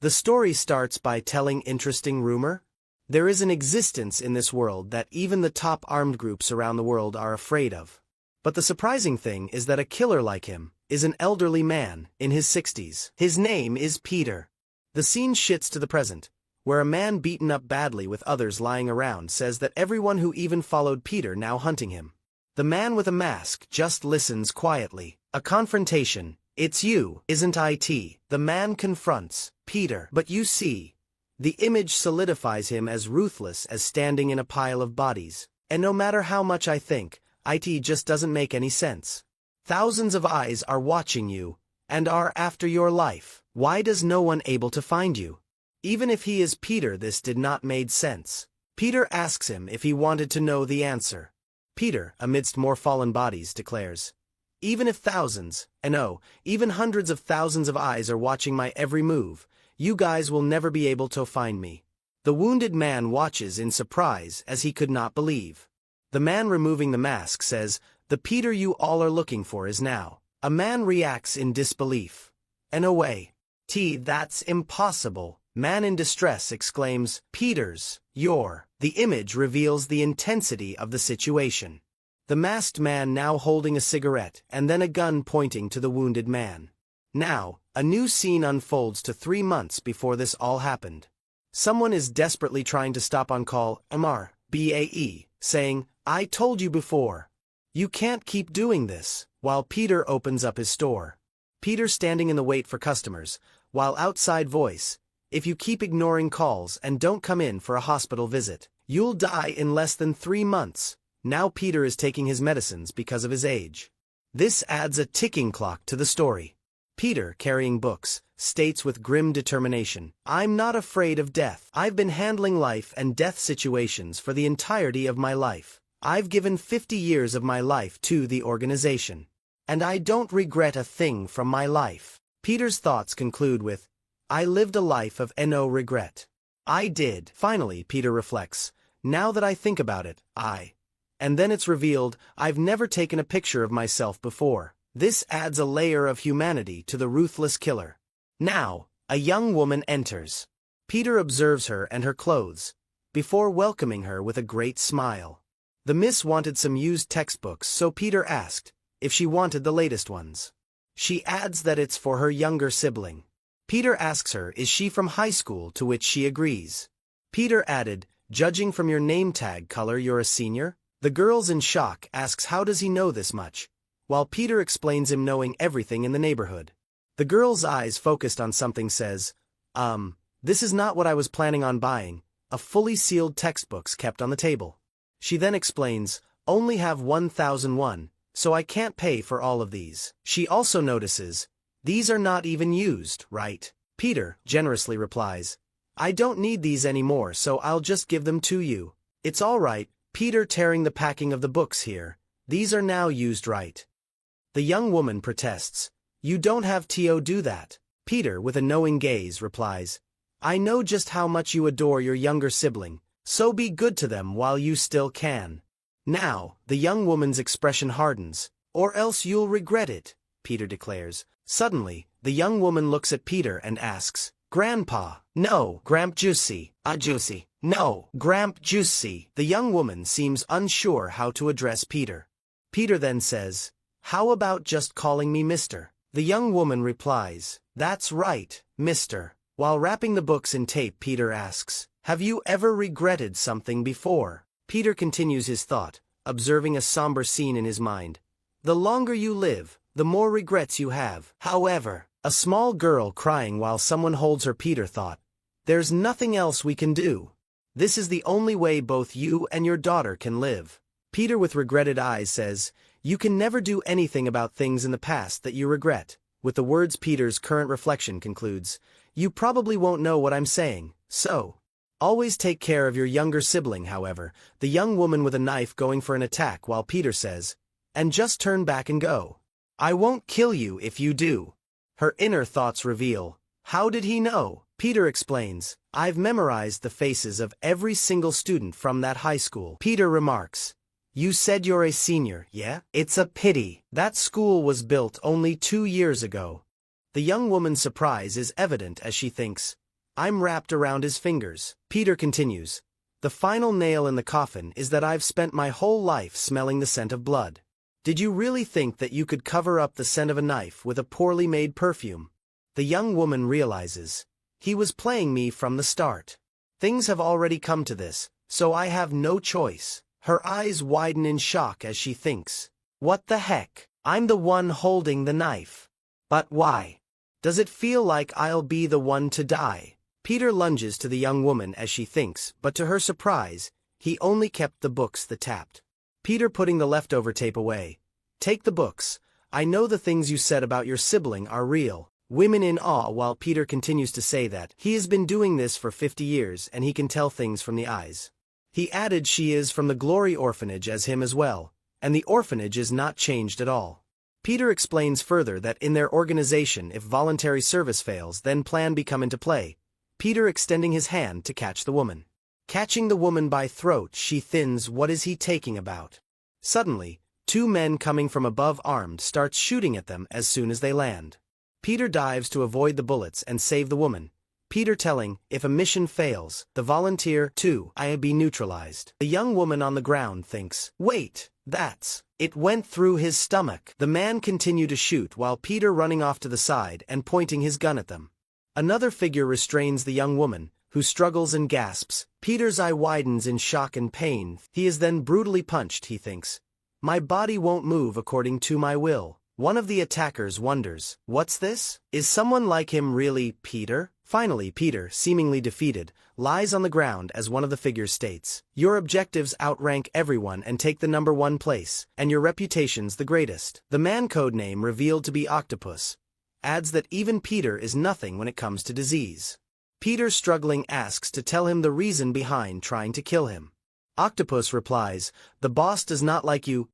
The story starts by telling interesting rumor. There is an existence in this world that even the top armed groups around the world are afraid of. But the surprising thing is that a killer like him is an elderly man in his 60s. His name is Peter. The scene shifts to the present, where a man beaten up badly with others lying around says that everyone who even followed Peter now hunting him. The man with a mask just listens quietly. A confrontation. It's you, isn't it? The man confronts Peter. But you see, the image solidifies him as ruthless as standing in a pile of bodies. And no matter how much I think, it just doesn't make any sense. Thousands of eyes are watching you, and are after your life. Why does no one able to find you? Even if he is Peter, this did not made sense. Peter asks him if he wanted to know the answer. Peter, amidst more fallen bodies, declares, even if thousands, and oh, even hundreds of thousands of eyes are watching my every move, you guys will never be able to find me. The wounded man watches in surprise as he could not believe. The man removing the mask says, the Peter you all are looking for is now. A man reacts in disbelief. And away. That's impossible. Man in distress exclaims, Peters, you're. The image reveals the intensity of the situation. The masked man now holding a cigarette and then a gun pointing to the wounded man. Now, a new scene unfolds to 3 months before this all happened. Someone is desperately trying to stop on call Amar, BAE, saying, I told you before. You can't keep doing this, while Peter opens up his store. Peter standing in the wait for customers, while outside voice, if you keep ignoring calls and don't come in for a hospital visit, you'll die in less than 3 months. Now Peter is taking his medicines because of his age. This adds a ticking clock to the story. Peter, carrying books, states with grim determination, I'm not afraid of death. I've been handling life and death situations for the entirety of my life. I've given 50 years of my life to the organization. And I don't regret a thing from my life. Peter's thoughts conclude with, I lived a life of no regret. I did. Finally, Peter reflects, now that I think about it, And then it's revealed, I've never taken a picture of myself before. This adds a layer of humanity to the ruthless killer. Now, a young woman enters. Peter observes her and her clothes, before welcoming her with a great smile. The miss wanted some used textbooks, so Peter asked if she wanted the latest ones. She adds that it's for her younger sibling. Peter asks her is she from high school, to which she agrees. Peter added, judging from your name tag color you're a senior? The girl's in shock, asks how does he know this much, while Peter explains him knowing everything in the neighborhood. The girl's eyes focused on something says, this is not what I was planning on buying, a fully sealed textbooks kept on the table. She then explains, only have 1,001, so I can't pay for all of these. She also notices, these are not even used, right? Peter generously replies, I don't need these anymore, so I'll just give them to you. It's all right, Peter tearing the packing of the books here. These are now used, right? The young woman protests, you don't have to do that. Peter, with a knowing gaze, replies, I know just how much you adore your younger sibling, so be good to them while you still can. Now, the young woman's expression hardens, or else you'll regret it, Peter declares. Suddenly, the young woman looks at Peter and asks, Grandpa, no, Gramp Juicy, Juicy, no, Gramp Juicy. The young woman seems unsure how to address Peter. Peter then says, how about just calling me Mr.? The young woman replies, that's right, Mr. While wrapping the books in tape, Peter asks, have you ever regretted something before? Peter continues his thought, observing a somber scene in his mind. The longer you live, the more regrets you have. However, a small girl crying while someone holds her. Peter thought, there's nothing else we can do. This is the only way both you and your daughter can live. Peter with regretted eyes says, you can never do anything about things in the past that you regret. With the words Peter's current reflection concludes, you probably won't know what I'm saying, so always take care of your younger sibling. However, the young woman with a knife going for an attack while Peter says, and just turn back and go. I won't kill you if you do. Her inner thoughts reveal, how did he know? Peter explains, I've memorized the faces of every single student from that high school. Peter remarks, you said you're a senior, yeah? It's a pity. That school was built only 2 years ago. The young woman's surprise is evident as she thinks, I'm wrapped around his fingers. Peter continues. The final nail in the coffin is that I've spent my whole life smelling the scent of blood. Did you really think that you could cover up the scent of a knife with a poorly made perfume? The young woman realizes. He was playing me from the start. Things have already come to this, so I have no choice. Her eyes widen in shock as she thinks. What the heck? I'm the one holding the knife. But why? Does it feel like I'll be the one to die? Peter lunges to the young woman as she thinks, but to her surprise, he only kept the books that tapped. Peter putting the leftover tape away. Take the books. I know the things you said about your sibling are real. Women in awe while Peter continues to say that he has been doing this for 50 years and he can tell things from the eyes. He added she is from the Glory Orphanage as him as well, and the orphanage is not changed at all. Peter explains further that in their organization if voluntary service fails then plan become into play, Peter extending his hand to catch the woman. Catching the woman by throat she thins. What is he taking about? Suddenly, two men coming from above armed start shooting at them as soon as they land. Peter dives to avoid the bullets and save the woman. Peter telling, if a mission fails, the volunteer too I be neutralized. The young woman on the ground thinks, wait, it went through his stomach. The man continued to shoot while Peter running off to the side and pointing his gun at them. Another figure restrains the young woman, who struggles and gasps. Peter's eye widens in shock and pain. He is then brutally punched, he thinks. My body won't move according to my will. One of the attackers wonders, what's this? Is someone like him really Peter? Finally Peter, seemingly defeated, lies on the ground as one of the figures states, your objectives outrank everyone and take the #1 place, and your reputation's the greatest. The man codename revealed to be Octopus adds that even Peter is nothing when it comes to disease. Peter struggling asks to tell him the reason behind trying to kill him. Octopus replies, the boss does not like you.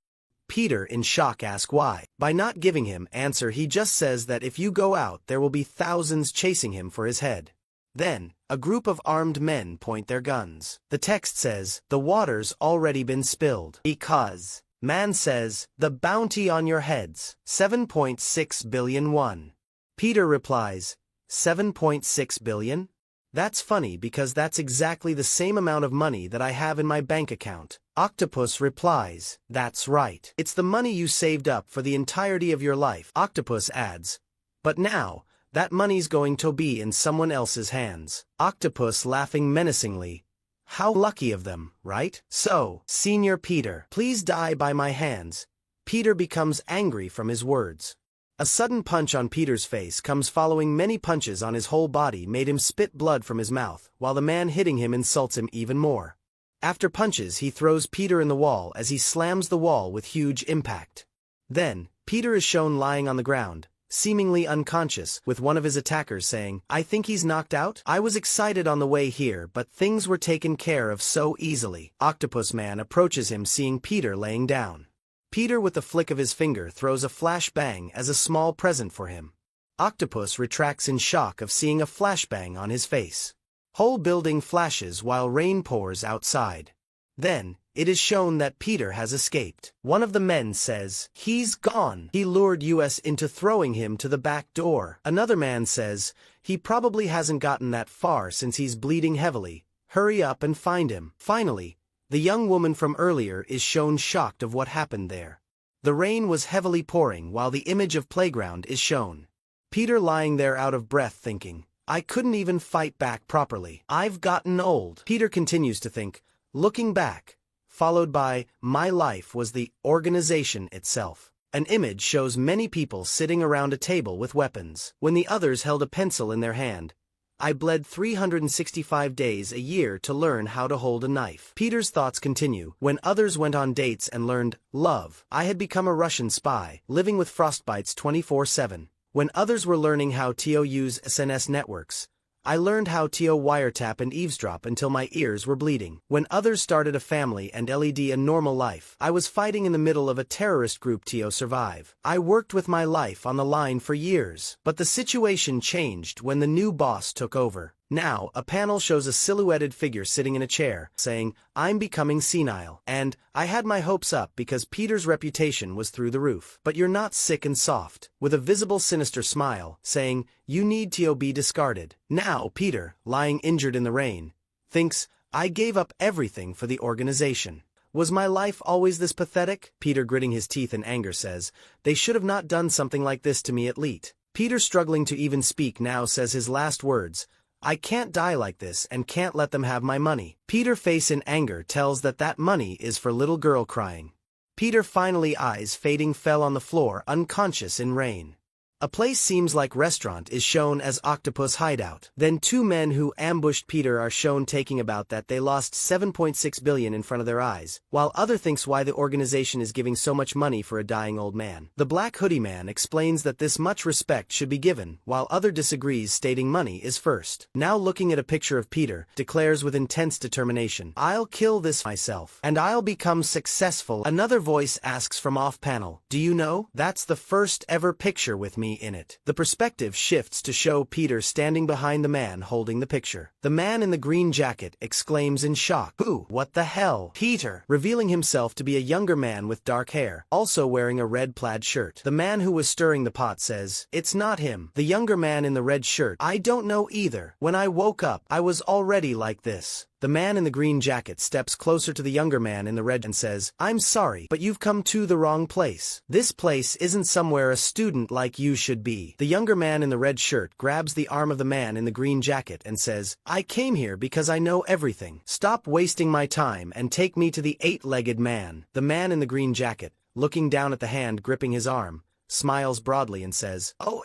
Peter in shock asks why. By not giving him answer he just says that if you go out there will be thousands chasing him for his head. Then, a group of armed men point their guns. The text says, the water's already been spilled. Because. Man says, the bounty on your heads, 7.6 billion won. Peter replies, 7.6 billion? That's funny because that's exactly the same amount of money that I have in my bank account. Octopus replies, that's right. It's the money you saved up for the entirety of your life. Octopus adds, but now, that money's going to be in someone else's hands. Octopus laughing menacingly. How lucky of them, right? So, Senior Peter, please die by my hands. Peter becomes angry from his words. A sudden punch on Peter's face comes following many punches on his whole body made him spit blood from his mouth, while the man hitting him insults him even more. After punches he throws Peter in the wall as he slams the wall with huge impact. Then, Peter is shown lying on the ground, seemingly unconscious, with one of his attackers saying, I think he's knocked out? I was excited on the way here but things were taken care of so easily. Octopus Man approaches him seeing Peter laying down. Peter with a flick of his finger throws a flashbang as a small present for him. Octopus retracts in shock of seeing a flashbang on his face. Whole building flashes while rain pours outside. Then, it is shown that Peter has escaped. One of the men says, he's gone. He lured us into throwing him to the back door. Another man says, he probably hasn't gotten that far since he's bleeding heavily. Hurry up and find him. Finally, the young woman from earlier is shown shocked of what happened there. The rain was heavily pouring while the image of playground is shown. Peter lying there out of breath thinking, I couldn't even fight back properly. I've gotten old. Peter continues to think, looking back, followed by, my life was the organization itself. An image shows many people sitting around a table with weapons. When the others held a pencil in their hand, I bled 365 days a year to learn how to hold a knife. Peter's thoughts continue. When others went on dates and learned love, I had become a Russian spy, living with frostbites 24/7. When others were learning how to use SNS networks, I learned how to wiretap and eavesdrop until my ears were bleeding. When others started a family and led a normal life, I was fighting in the middle of a terrorist group to survive. I worked with my life on the line for years. But the situation changed when the new boss took over. Now, a panel shows a silhouetted figure sitting in a chair, saying, "I'm becoming senile, and I had my hopes up because Peter's reputation was through the roof. But you're not sick and soft," with a visible sinister smile, saying, "You need to be discarded." Now, Peter, lying injured in the rain, thinks, "I gave up everything for the organization. Was my life always this pathetic?" Peter, gritting his teeth in anger, says, "They should have not done something like this to me at least." Peter, struggling to even speak now, says his last words, "I can't die like this and can't let them have my money." Peter, face in anger, tells that money is for little girl crying. Peter, finally eyes fading, fell on the floor unconscious in rain. A place seems like restaurant is shown as octopus hideout. Then two men who ambushed Peter are shown taking about that they lost 7.6 billion in front of their eyes, while other thinks why the organization is giving so much money for a dying old man. The black hoodie man explains that this much respect should be given, while other disagrees, stating money is first. Now, looking at a picture of Peter, declares with intense determination, "I'll kill this myself, and I'll become successful." Another voice asks from off panel, "Do you know, that's the first ever picture with me in it." The perspective shifts to show Peter standing behind the man holding the picture. The man in the green jacket exclaims in shock, "Who? What the hell?" Peter, revealing himself to be a younger man with dark hair, also wearing a red plaid shirt. The man who was stirring the pot says, "It's not him." The younger man in the red shirt, "I don't know either. When I woke up, I was already like this." The man in the green jacket steps closer to the younger man in the red and says, "I'm sorry, but you've come to the wrong place. This place isn't somewhere a student like you should be." The younger man in the red shirt grabs the arm of the man in the green jacket and says, "I came here because I know everything. Stop wasting my time and take me to the eight-legged man." The man in the green jacket, looking down at the hand gripping his arm, smiles broadly and says, "Oh,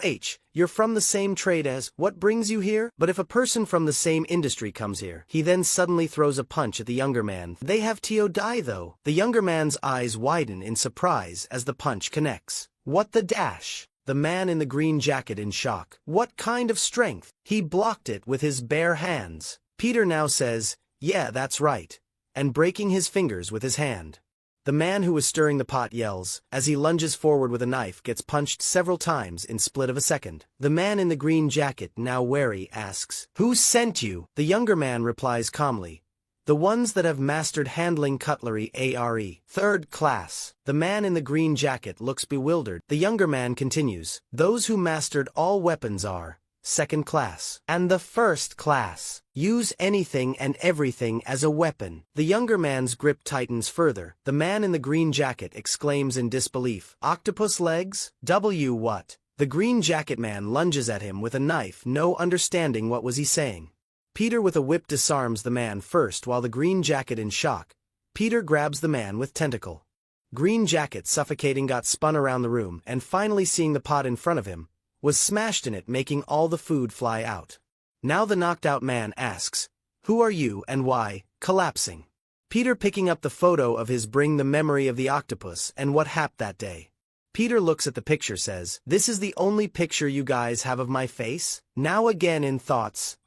you're from the same trade as, what brings you here?" But if a person from the same industry comes here, he then suddenly throws a punch at the younger man. "They have to die though." The younger man's eyes widen in surprise as the punch connects. "What the dash?" The man in the green jacket in shock. "What kind of strength?" He blocked it with his bare hands. Peter now says, "Yeah, that's right," and breaking his fingers with his hand. The man who was stirring the pot yells, as he lunges forward with a knife, gets punched several times in split of a second. The man in the green jacket, now wary, asks, "Who sent you?" The younger man replies calmly, "The ones that have mastered handling cutlery ARE, third class." The man in the green jacket looks bewildered. The younger man continues, "Those who mastered all weapons are second class, and the first class use anything and everything as a weapon." The younger man's grip tightens further. The man in the green jacket exclaims in disbelief, "Octopus legs? What?" The green jacket man lunges at him with a knife, no understanding what was he saying. Peter with a whip disarms the man first, while the green jacket in shock. Peter grabs the man with tentacle. Green jacket, suffocating, got spun around the room, and finally seeing the pot in front of him, was smashed in it, making all the food fly out. Now the knocked out man asks, "Who are you and why?" collapsing. Peter picking up the photo of his bring the memory of the octopus and what happened that day. Peter looks at the picture, says, "This is the only picture you guys have of my face?" Now again in thoughts,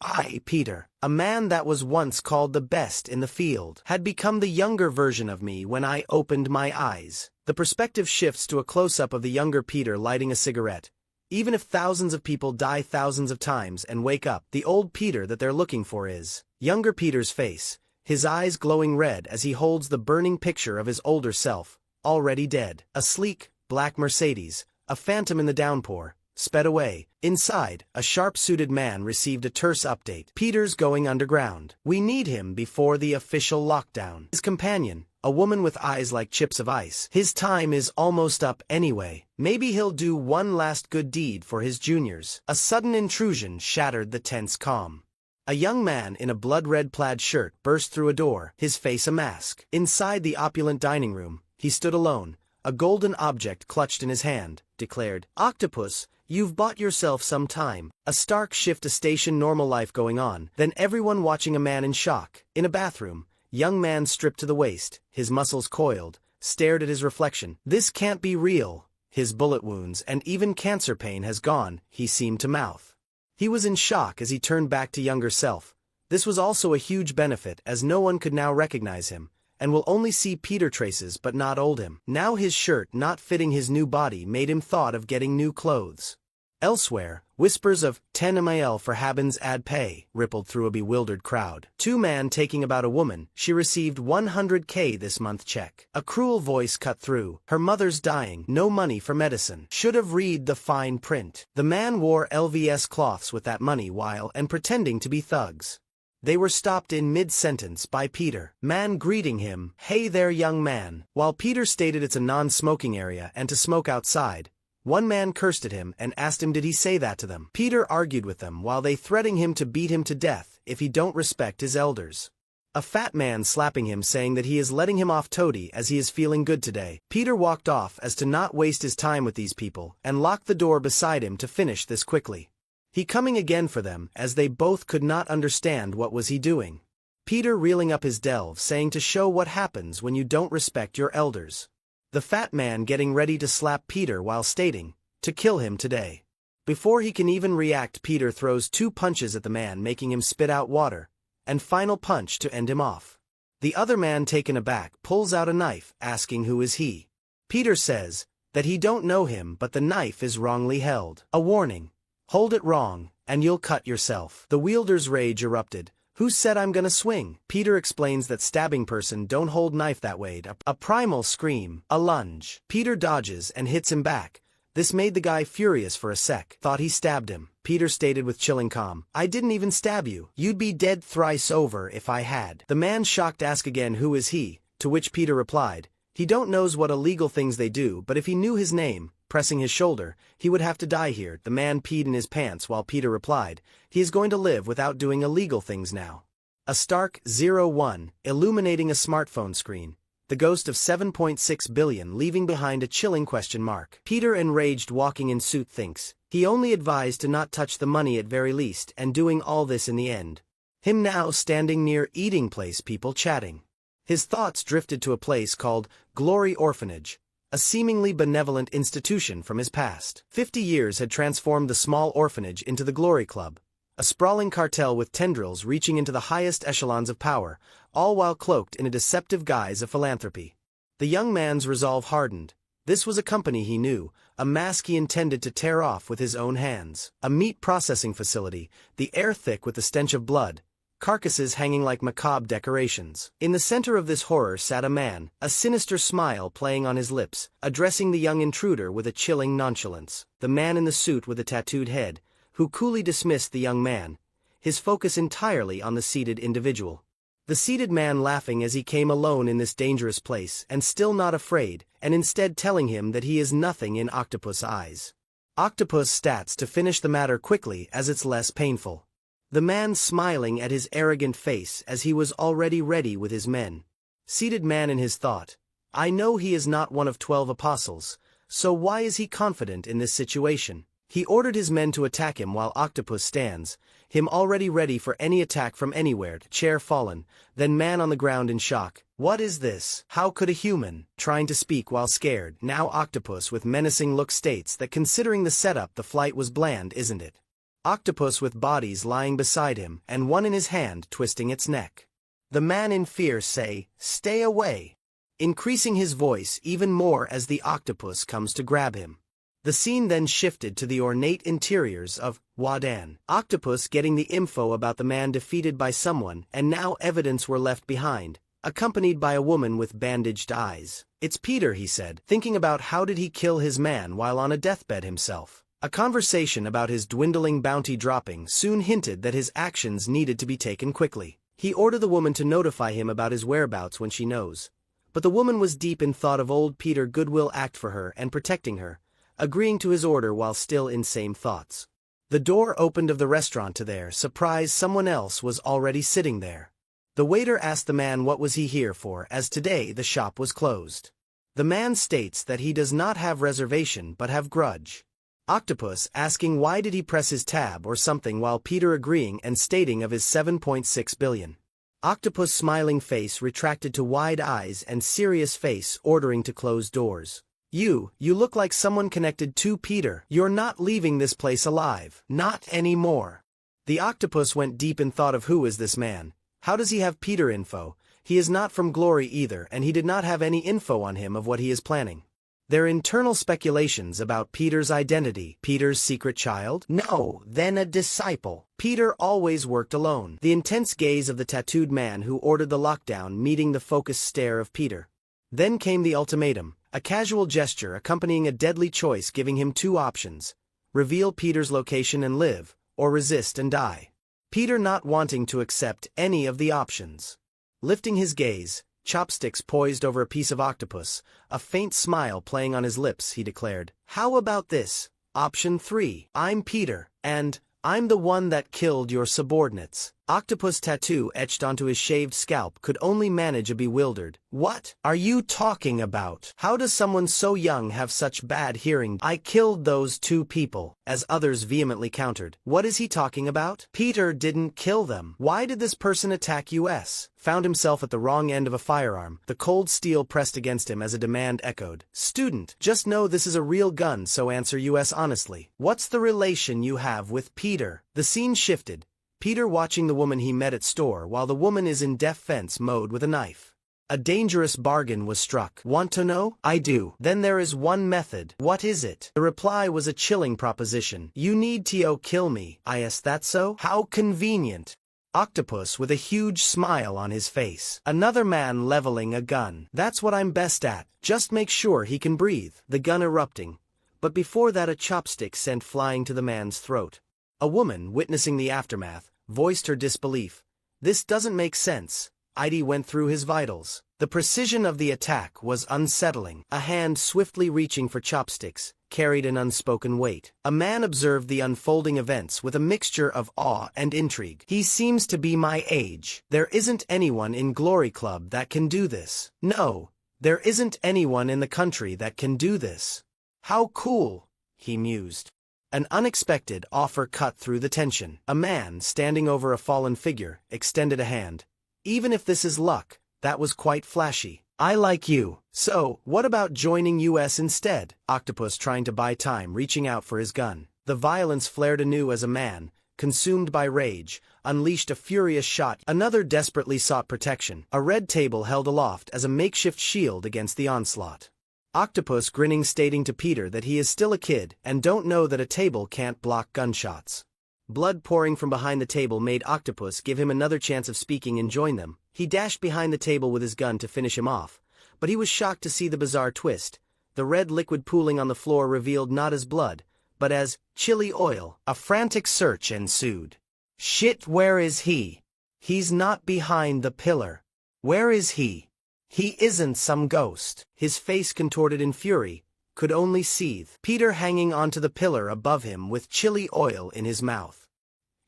Peter, a man that was once called the best in the field, had become the younger version of me when I opened my eyes. The perspective shifts to a close-up of the younger Peter lighting a cigarette. Even if thousands of people die thousands of times and wake up, the old Peter that they're looking for is younger Peter's face, his eyes glowing red as he holds the burning picture of his older self, already dead. A sleek, black Mercedes, a phantom in the downpour, sped away. Inside, a sharp-suited man received a terse update. "Peter's going underground. We need him before the official lockdown." His companion, a woman with eyes like chips of ice, "His time is almost up anyway. Maybe he'll do one last good deed for his juniors." A sudden intrusion shattered the tense calm. A young man in a blood-red plaid shirt burst through a door, his face a mask. Inside the opulent dining room, he stood alone, a golden object clutched in his hand, declared, "Octopus, you've bought yourself some time." A stark shift to station normal life going on, then everyone watching a man in shock. In a bathroom, young man stripped to the waist, his muscles coiled, stared at his reflection. "This can't be real." His bullet wounds and even cancer pain has gone, he seemed to mouth. He was in shock as he turned back to younger self. This was also a huge benefit, as no one could now recognize him, and will only see Peter traces but not old him. Now his shirt not fitting his new body made him thought of getting new clothes. Elsewhere, whispers of 10 ml for Habens ad pay rippled through a bewildered crowd. Two-man taking about a woman, she received 100K this month check. A cruel voice cut through, her mother's dying, no money for medicine. Should have read the fine print. The man wore LVS cloths with that money while and pretending to be thugs. They were stopped in mid-sentence by Peter. Man greeting him, "Hey there young man." While Peter stated it's a non-smoking area and to smoke outside, one man cursed at him and asked him did he say that to them. Peter argued with them while they threatening him to beat him to death if he don't respect his elders. A fat man slapping him saying that he is letting him off toady as he is feeling good today. Peter walked off as to not waste his time with these people and locked the door beside him to finish this quickly. He coming again for them as they both could not understand what was he doing. Peter reeling up his delve saying to show what happens when you don't respect your elders. The fat man getting ready to slap Peter while stating, to kill him today. Before he can even react, Peter throws 2 punches at the man making him spit out water, and final punch to end him off. The other man taken aback pulls out a knife asking who is he. Peter says that he don't know him but the knife is wrongly held. A warning, hold it wrong and you'll cut yourself. The wielder's rage erupted. Who said I'm gonna swing? Peter explains that stabbing person don't hold knife that way. A primal scream, a lunge. Peter dodges and hits him back. This made the guy furious for a sec. Thought he stabbed him. Peter stated with chilling calm, "I didn't even stab you. You'd be dead thrice over if I had." The man shocked asked again who is he, to which Peter replied, he don't knows what illegal things they do but if he knew his name, pressing his shoulder, he would have to die here. The man peed in his pants while Peter replied, he is going to live without doing illegal things now. A stark 01, illuminating a smartphone screen, the ghost of 7.6 billion leaving behind a chilling question mark. Peter enraged walking in suit thinks, he only advised to not touch the money at very least and doing all this in the end. Him now standing near eating place people chatting. His thoughts drifted to a place called Glory Orphanage, a seemingly benevolent institution from his past. 50 years had transformed the small orphanage into the Glory Club, a sprawling cartel with tendrils reaching into the highest echelons of power, all while cloaked in a deceptive guise of philanthropy. The young man's resolve hardened. This was a company he knew, a mask he intended to tear off with his own hands. A meat processing facility, the air thick with the stench of blood, carcasses hanging like macabre decorations. In the center of this horror sat a man, a sinister smile playing on his lips, addressing the young intruder with a chilling nonchalance. The man in the suit with the tattooed head, who coolly dismissed the young man, his focus entirely on the seated individual. The seated man laughing as he came alone in this dangerous place and still not afraid, and instead telling him that he is nothing in octopus eyes. Octopus stats to finish the matter quickly as it's less painful. The man smiling at his arrogant face as he was already ready with his men. Seated man in his thought, I know he is not one of 12 apostles, so why is he confident in this situation? He ordered his men to attack him while Octopus stands, him already ready for any attack from anywhere, chair fallen, then man on the ground in shock. What is this? How could a human, trying to speak while scared, now Octopus with menacing look states that considering the setup the flight was bland, isn't it? Octopus with bodies lying beside him and one in his hand twisting its neck. The man in fear say, stay away, increasing his voice even more as the octopus comes to grab him. The scene then shifted to the ornate interiors of Wadan. Octopus getting the info about the man defeated by someone and now evidence were left behind, accompanied by a woman with bandaged eyes. It's Peter, he said, thinking about how did he kill his man while on a deathbed himself. A conversation about his dwindling bounty dropping soon hinted that his actions needed to be taken quickly. He ordered the woman to notify him about his whereabouts when she knows. But the woman was deep in thought of old Peter goodwill act for her and protecting her, agreeing to his order while still in same thoughts. The door opened of the restaurant to their surprise someone else was already sitting there. The waiter asked the man what was he here for as today the shop was closed. The man states that he does not have reservation but have grudge. Octopus asking why did he press his tab or something while Peter agreeing and stating of his 7.6 billion. Octopus smiling face retracted to wide eyes and serious face ordering to close doors. You look like someone connected to Peter. You're not leaving this place alive. Not anymore. The octopus went deep in thought of who is this man. How does he have Peter info? He is not from Glory either and he did not have any info on him of what he is planning. Their internal speculations about Peter's identity. Peter's secret child? No, then a disciple. Peter always worked alone. The intense gaze of the tattooed man who ordered the lockdown meeting the focused stare of Peter. Then came the ultimatum, a casual gesture accompanying a deadly choice giving him two options: reveal Peter's location and live, or resist and die. Peter not wanting to accept any of the options. Lifting his gaze, chopsticks poised over a piece of octopus, a faint smile playing on his lips, he declared, "How about this? Option 3, I'm Peter, and I'm the one that killed your subordinates." Octopus tattoo etched onto his shaved scalp could only manage a bewildered, "What are you talking about? How does someone so young have such bad hearing?" "I killed those two people," as others vehemently countered. "What is he talking about? Peter didn't kill them. Why did this person attack us?" Found himself at the wrong end of a firearm, the cold steel pressed against him as a demand echoed. "Student, just know this is a real gun, so answer us honestly. What's the relation you have with Peter?" The scene shifted. Peter watching the woman he met at store while the woman is in defense mode with a knife. A dangerous bargain was struck. "Want to know?" "I do." "Then there is one method." "What is it?" The reply was a chilling proposition. "You need to kill me." "Is that so? How convenient." Octopus with a huge smile on his face. Another man leveling a gun. "That's what I'm best at. Just make sure he can breathe." The gun erupting. But before that a chopstick sent flying to the man's throat. A woman, witnessing the aftermath, voiced her disbelief. "This doesn't make sense." ID went through his vitals. The precision of the attack was unsettling. A hand swiftly reaching for chopsticks carried an unspoken weight. A man observed the unfolding events with a mixture of awe and intrigue. "He seems to be my age. There isn't anyone in Glory Club that can do this. No, there isn't anyone in the country that can do this. How cool," he mused. An unexpected offer cut through the tension. A man, standing over a fallen figure, extended a hand. "Even if this is luck, that was quite flashy. I like you. So, what about joining us instead?" Octopus trying to buy time, reaching out for his gun. The violence flared anew as a man, consumed by rage, unleashed a furious shot. Another desperately sought protection. A red table held aloft as a makeshift shield against the onslaught. Octopus grinning, stating to Peter that he is still a kid and don't know that a table can't block gunshots. Blood pouring from behind the table made Octopus give him another chance of speaking and join them. He dashed behind the table with his gun to finish him off, but he was shocked to see the bizarre twist. The red liquid pooling on the floor revealed not as blood, but as chili oil. A frantic search ensued. "Shit, where is he? He's not behind the pillar. Where is he? He isn't some ghost." His face contorted in fury, could only seethe. Peter hanging onto the pillar above him with chili oil in his mouth.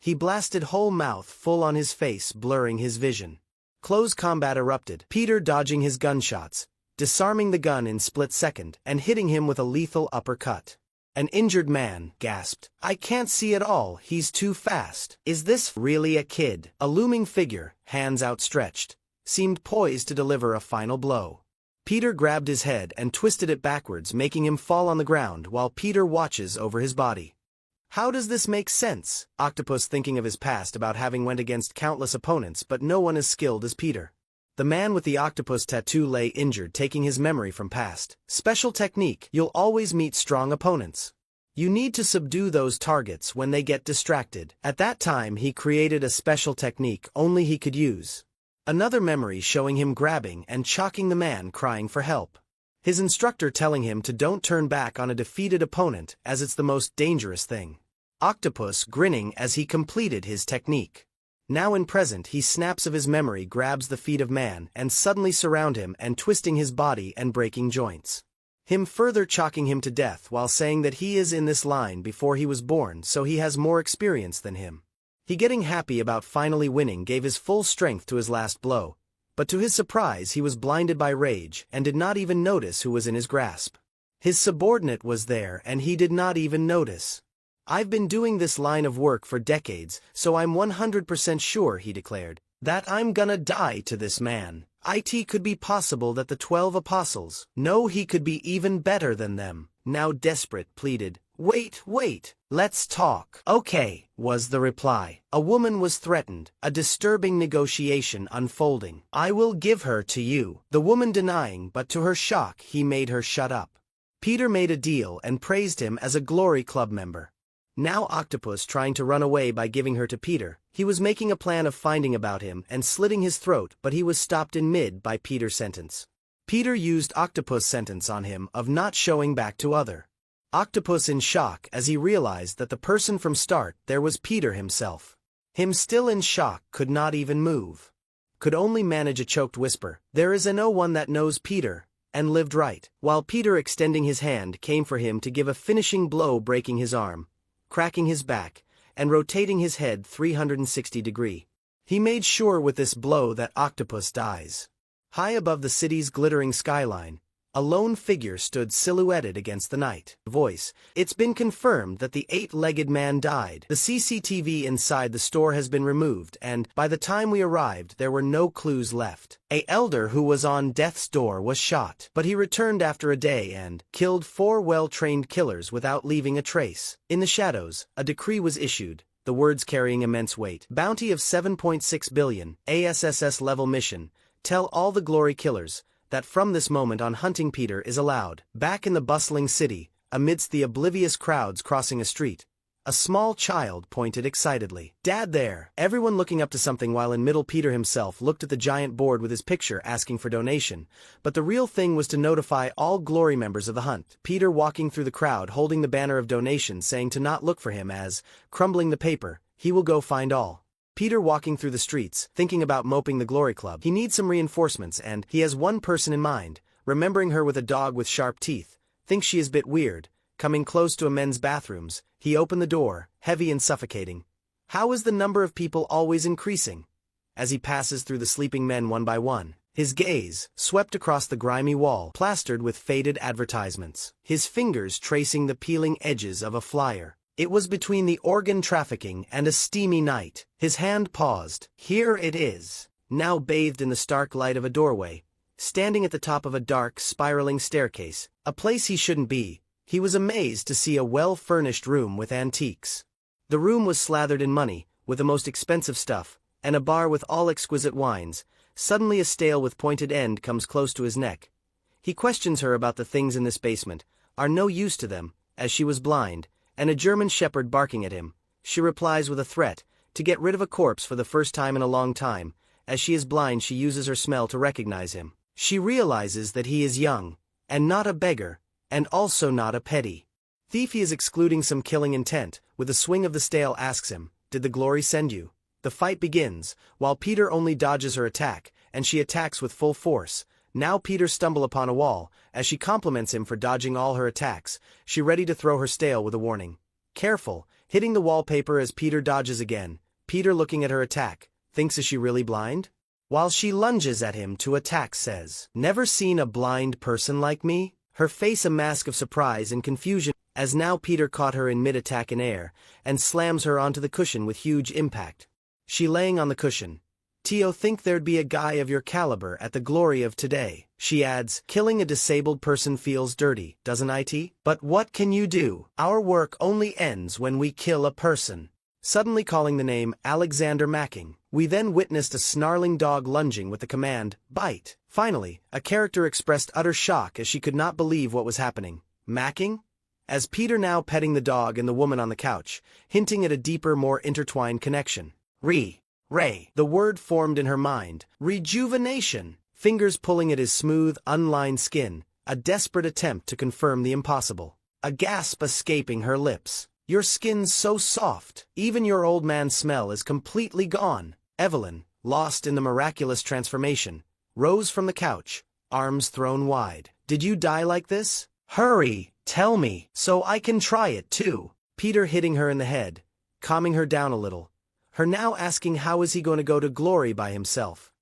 He blasted whole mouth full on his face, blurring his vision. Close combat erupted, Peter dodging his gunshots, disarming the gun in split second, and hitting him with a lethal uppercut. An injured man gasped, "I can't see at all, he's too fast." "Is this really a kid?" A looming figure, hands outstretched, seemed poised to deliver a final blow. Peter grabbed his head and twisted it backwards, making him fall on the ground while Peter watches over his body. How does this make sense? Octopus thinking of his past about having went against countless opponents but no one as skilled as Peter. The man with the octopus tattoo lay injured, taking his memory from past. Special technique, you'll always meet strong opponents. You need to subdue those targets when they get distracted. At that time he created a special technique only he could use. Another memory showing him grabbing and chalking the man crying for help. His instructor telling him to don't turn back on a defeated opponent as it's the most dangerous thing. Octopus grinning as he completed his technique. Now in present he snaps of his memory, grabs the feet of man and suddenly surround him and twisting his body and breaking joints. Him further chalking him to death while saying that he is in this line before he was born so he has more experience than him. He getting happy about finally winning gave his full strength to his last blow, but to his surprise he was blinded by rage and did not even notice who was in his grasp. His subordinate was there and he did not even notice. I've been doing this line of work for decades, so I'm 100% sure, he declared, that I'm gonna die to this man. It could be possible that the 12 apostles, no, he could be even better than them. Now desperate pleaded, wait, let's talk. Okay, was the reply. A woman was threatened, a disturbing negotiation unfolding. I will give her to you. The woman denying, but to her shock he made her shut up. Peter made a deal and praised him as a Glory Club member. Now Octopus trying to run away by giving her to Peter. He was making a plan of finding about him and slitting his throat, but he was stopped in mid by Peter's sentence. Peter used Octopus' sentence on him of not showing back to other. Octopus in shock as he realized that the person from start there was Peter himself. Him still in shock, could not even move. Could only manage a choked whisper, "There is no one that knows Peter," and lived right, while Peter extending his hand came for him to give a finishing blow, breaking his arm, cracking his back, and rotating his head 360 degrees. He made sure with this blow that Octopus dies. High above the city's glittering skyline, a lone figure stood silhouetted against the night. Voice, "It's been confirmed that the 8-legged man died. The CCTV inside the store has been removed and, by the time we arrived, there were no clues left. A elder who was on death's door was shot, but he returned after a day and killed 4 well-trained killers without leaving a trace. In the shadows, a decree was issued, the words carrying immense weight. Bounty of 7.6 billion, ASSS-level mission. Tell all the Glory killers that from this moment on hunting Peter is allowed." Back in the bustling city, amidst the oblivious crowds crossing a street, a small child pointed excitedly. "Dad there!" Everyone looking up to something, while in middle Peter himself looked at the giant board with his picture asking for donation, but the real thing was to notify all Glory members of the hunt. Peter walking through the crowd holding the banner of donation saying to not look for him as, crumbling the paper, he will go find all. Peter walking through the streets, thinking about moping the Glory Club. He needs some reinforcements and he has one person in mind, remembering her with a dog with sharp teeth, thinks she is a bit weird. Coming close to a men's bathrooms, he opened the door, heavy and suffocating. How is the number of people always increasing? As he passes through the sleeping men one by one, his gaze swept across the grimy wall plastered with faded advertisements, his fingers tracing the peeling edges of a flyer. It was between the organ trafficking and a steamy night. His hand paused. Here it is, now bathed in the stark light of a doorway, standing at the top of a dark, spiraling staircase, a place he shouldn't be. He was amazed to see a well-furnished room with antiques. The room was slathered in money, with the most expensive stuff, and a bar with all exquisite wines. Suddenly a stale with pointed end comes close to his neck. He questions her about the things in this basement, are no use to them, as she was blind, and a German shepherd barking at him. She replies with a threat, to get rid of a corpse for the first time in a long time. As she is blind, she uses her smell to recognize him. She realizes that he is young, and not a beggar, and also not a petty thief. He is excluding some killing intent. With a swing of the stale asks him, "Did the Glory send you?" The fight begins, while Peter only dodges her attack, and she attacks with full force. Now Peter stumble upon a wall, as she compliments him for dodging all her attacks, she ready to throw her stale with a warning. Careful, hitting the wallpaper as Peter dodges again. Peter looking at her attack, thinks is she really blind? While she lunges at him to attack says, "Never seen a blind person like me?" Her face a mask of surprise and confusion, as now Peter caught her in mid-attack in air, and slams her onto the cushion with huge impact. She laying on the cushion. "Tio think there'd be a guy of your caliber at the Glory of today." She adds, "Killing a disabled person feels dirty, doesn't it? But what can you do? Our work only ends when we kill a person." Suddenly calling the name Alexander Macking, we then witnessed a snarling dog lunging with the command, "Bite." Finally, a character expressed utter shock as she could not believe what was happening. Macking? As Peter now petting the dog and the woman on the couch, hinting at a deeper, more intertwined connection. Ray. The word formed in her mind. Rejuvenation. Fingers pulling at his smooth, unlined skin, a desperate attempt to confirm the impossible. A gasp escaping her lips. "Your skin's so soft. Even your old man smell is completely gone." Evelyn, lost in the miraculous transformation, rose from the couch, arms thrown wide. "Did you die like this? Hurry, tell me, so I can try it too." Peter hitting her in the head, calming her down a little. Her now asking how is he going to go to Glory by himself.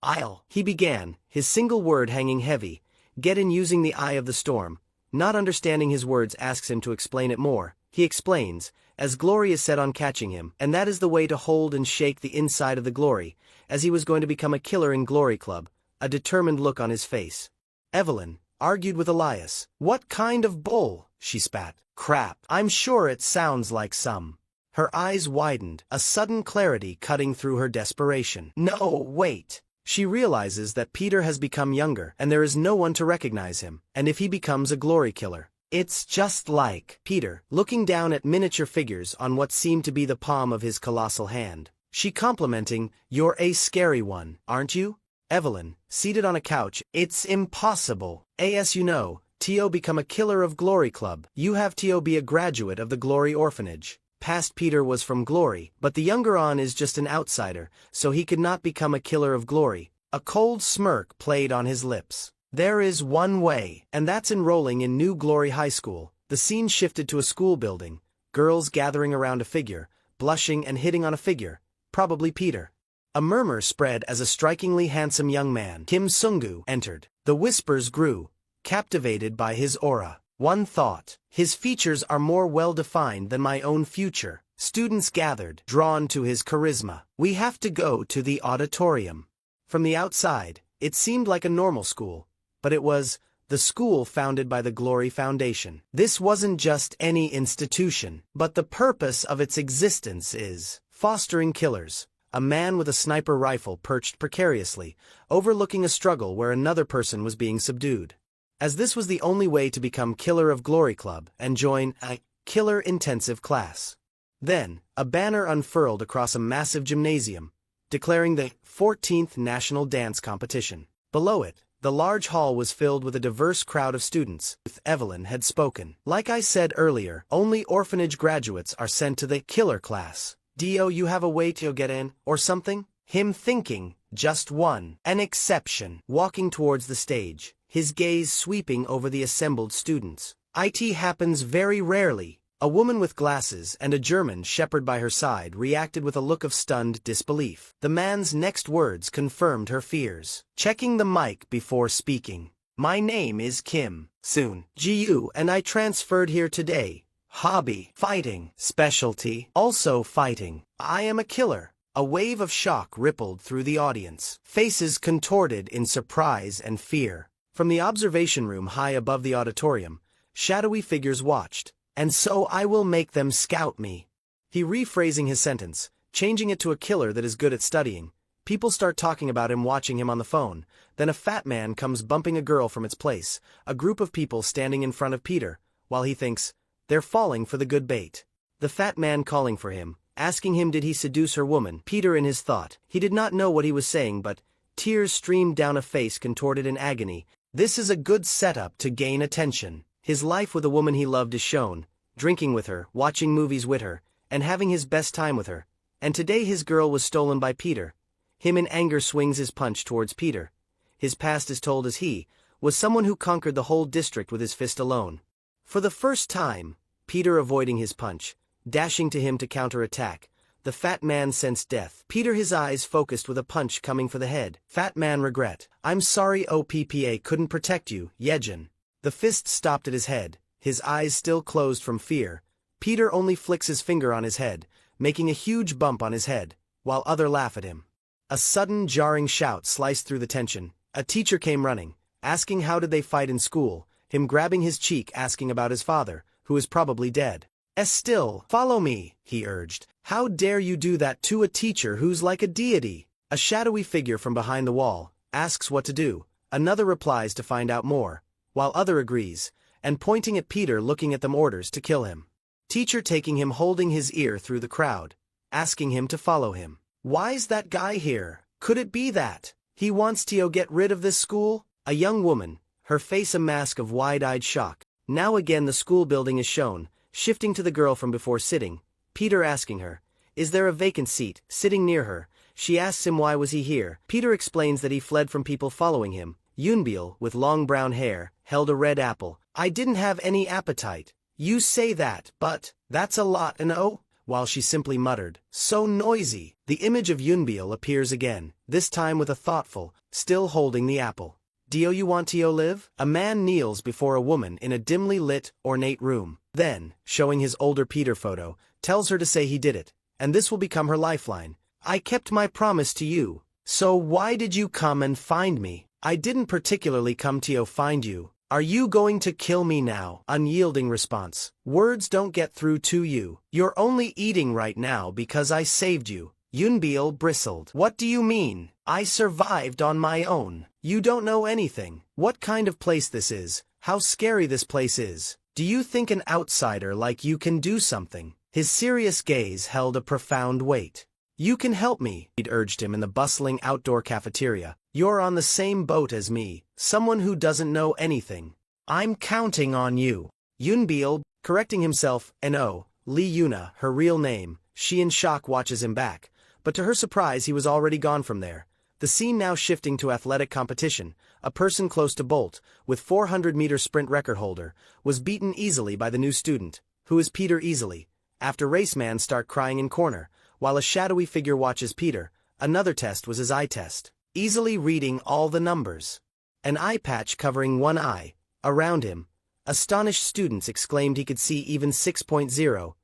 He began, his single word hanging heavy, "Get in," using the eye of the storm. Not understanding his words asks him to explain it more. He explains, as Glory is set on catching him, and that is the way to hold and shake the inside of the Glory, as he was going to become a killer in Glory Club, a determined look on his face. Evelyn argued with Elias. "What kind of bull?" she spat. "Crap, I'm sure it sounds like some." Her eyes widened, a sudden clarity cutting through her desperation. "No, wait." She realizes that Peter has become younger and there is no one to recognize him, and if he becomes a Glory killer, It's just like Peter, looking down at miniature figures on what seemed to be the palm of his colossal hand. She complimenting, "You're a scary one, aren't you?" Evelyn, seated on a couch, "It's impossible. As you know, Tio become a killer of Glory Club. You have Tio be a graduate of the Glory Orphanage. Past Peter was from Glory, but the younger on is just an outsider, so he could not become a killer of Glory." A cold smirk played on his lips. There is one way, and that's enrolling in New Glory High School. The scene shifted to a school building, girls gathering around a figure, blushing and hitting on a figure, probably Peter. A murmur spread as a strikingly handsome young man, Kim Sunggu, entered. The whispers grew, captivated by his aura. One thought, his features are more well-defined than my own future. Students gathered, drawn to his charisma. We have to go to the auditorium. From the outside, it seemed like a normal school. But it was the school founded by the Glory Foundation. This wasn't just any institution, but the purpose of its existence is fostering killers. A man with a sniper rifle perched precariously, overlooking a struggle where another person was being subdued. As this was the only way to become killer of Glory Club and join a killer-intensive class. Then, a banner unfurled across a massive gymnasium, declaring the 14th National Dance Competition. Below it, the large hall was filled with a diverse crowd of students. Evelyn had spoken. "Like I said earlier, only orphanage graduates are sent to the killer class. Dio, you have a way to get in, or something?" Him thinking, just one. An exception. Walking towards the stage, his gaze sweeping over the assembled students. "It happens very rarely." A woman with glasses and a German shepherd by her side reacted with a look of stunned disbelief. The man's next words confirmed her fears. Checking the mic before speaking. "My name is Kim Soon-Gu and I transferred here today. Hobby, fighting. Specialty, also fighting. I am a killer." A wave of shock rippled through the audience. Faces contorted in surprise and fear. From the observation room high above the auditorium, shadowy figures watched. "And so I will make them scout me." He rephrasing his sentence, changing it to a killer that is good at studying. People start talking about him watching him on the phone. Then a fat man comes bumping a girl from its place, a group of people standing in front of Peter, while he thinks, they're falling for the good bait. The fat man calling for him, asking him did he seduce her woman. Peter in his thought, he did not know what he was saying but tears streamed down a face contorted in agony. This is a good setup to gain attention. His life with a woman he loved is shown, drinking with her, watching movies with her, and having his best time with her. And today his girl was stolen by Peter. Him in anger swings his punch towards Peter. His past is told as he was someone who conquered the whole district with his fist alone. For the first time, Peter avoiding his punch, dashing to him to counterattack. The fat man sensed death. Peter his eyes focused with a punch coming for the head. Fat man regret. "I'm sorry OPPA couldn't protect you, Yejin." The fist stopped at his head, his eyes still closed from fear. Peter only flicks his finger on his head, making a huge bump on his head, while others laugh at him. A sudden jarring shout sliced through the tension. A teacher came running, asking how did they fight in school, him grabbing his cheek asking about his father, who is probably dead. "Still, follow me," he urged. "How dare you do that to a teacher who's like a deity?" A shadowy figure from behind the wall asks what to do. Another replies to find out more, while other agrees, and pointing at Peter looking at them orders to kill him. Teacher taking him holding his ear through the crowd, asking him to follow him. "Why's that guy here? Could it be that he wants to get rid of this school?" A young woman, her face a mask of wide-eyed shock. Now again the school building is shown, shifting to the girl from before sitting. Peter asking her, "Is there a vacant seat?" Sitting near her, she asks him why was he here. Peter explains that he fled from people following him. Yunbil, with long brown hair, held a red apple. "I didn't have any appetite." "You say that, but that's a lot and oh," while she simply muttered, "So noisy." The image of Yunbil appears again, this time with a thoughtful, still holding the apple. "Do you want to live?" A man kneels before a woman in a dimly lit, ornate room. Then, showing his older Peter photo, tells her to say he did it, and this will become her lifeline. "I kept my promise to you. So why did you come and find me?" "I didn't particularly come to find you." "Are you going to kill me now?" Unyielding response. "Words don't get through to you. You're only eating right now because I saved you." Yunbil bristled. "What do you mean? I survived on my own. You don't know anything. What kind of place this is, how scary this place is. Do you think an outsider like you can do something? His serious gaze held a profound weight. You can help me, he'd urged him in the bustling outdoor cafeteria. You're on the same boat as me, someone who doesn't know anything. I'm counting on you. Yunbil, correcting himself, N.O., Lee Yuna, her real name, she in shock watches him back, but to her surprise he was already gone from there. The scene now shifting to athletic competition. A person close to Bolt, with 400-meter sprint record holder, was beaten easily by the new student, who is Peter Easily, after raceman start crying in corner, while a shadowy figure watches Peter. Another test was his eye test. Easily reading all the numbers. An eye patch covering one eye. Around him, astonished students exclaimed he could see even 6.0.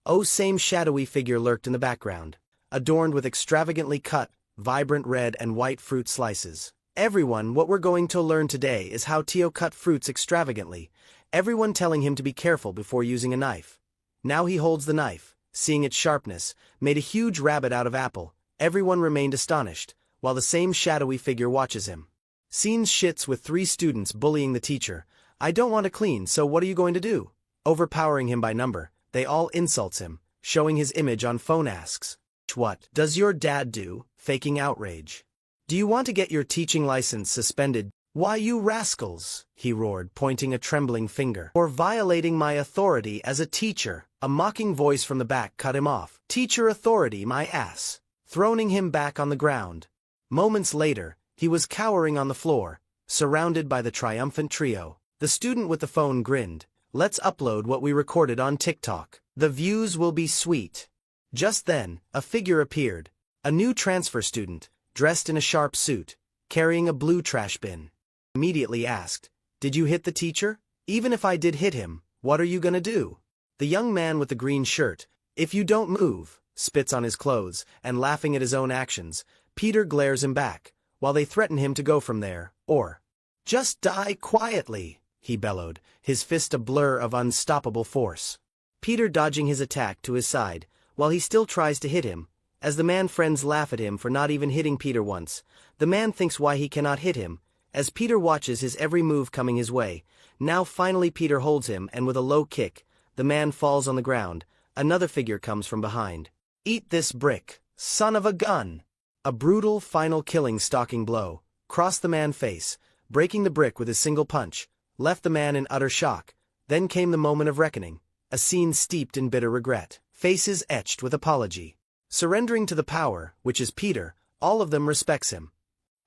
Oh, same shadowy figure lurked in the background, adorned with extravagantly cut, vibrant red and white fruit slices. Everyone, what we're going to learn today is how Tio cut fruits extravagantly, everyone telling him to be careful before using a knife. Now he holds the knife, seeing its sharpness, made a huge rabbit out of apple. Everyone remained astonished, while the same shadowy figure watches him. Scenes shits with 3 students bullying the teacher. I don't want to clean, so what are you going to do? Overpowering him by number, they all insults him, showing his image on phone asks. What does your dad do? Faking outrage. Do you want to get your teaching license suspended? Why, you rascals, he roared, pointing a trembling finger. For violating my authority as a teacher. A mocking voice from the back cut him off. Teacher authority, my ass. Throning him back on the ground. Moments later, he was cowering on the floor, surrounded by the triumphant trio. The student with the phone grinned. Let's upload what we recorded on TikTok. The views will be sweet. Just then, a figure appeared. A new transfer student, dressed in a sharp suit, carrying a blue trash bin. Immediately asked, did you hit the teacher? Even if I did hit him, what are you gonna do? The young man with the green shirt, if you don't move, spits on his clothes, and laughing at his own actions, Peter glares him back, while they threaten him to go from there, or just die quietly, he bellowed, his fist a blur of unstoppable force. Peter dodging his attack to his side, while he still tries to hit him. As the man friends laugh at him for not even hitting Peter once, the man thinks why he cannot hit him, as Peter watches his every move coming his way. Now finally Peter holds him and with a low kick, the man falls on the ground. Another figure comes from behind. Eat this brick, son of a gun! A brutal final killing stalking blow, crossed the man's face, breaking the brick with a single punch, left the man in utter shock. Then came the moment of reckoning, a scene steeped in bitter regret, faces etched with apology. Surrendering to the power, which is Peter, all of them respects him.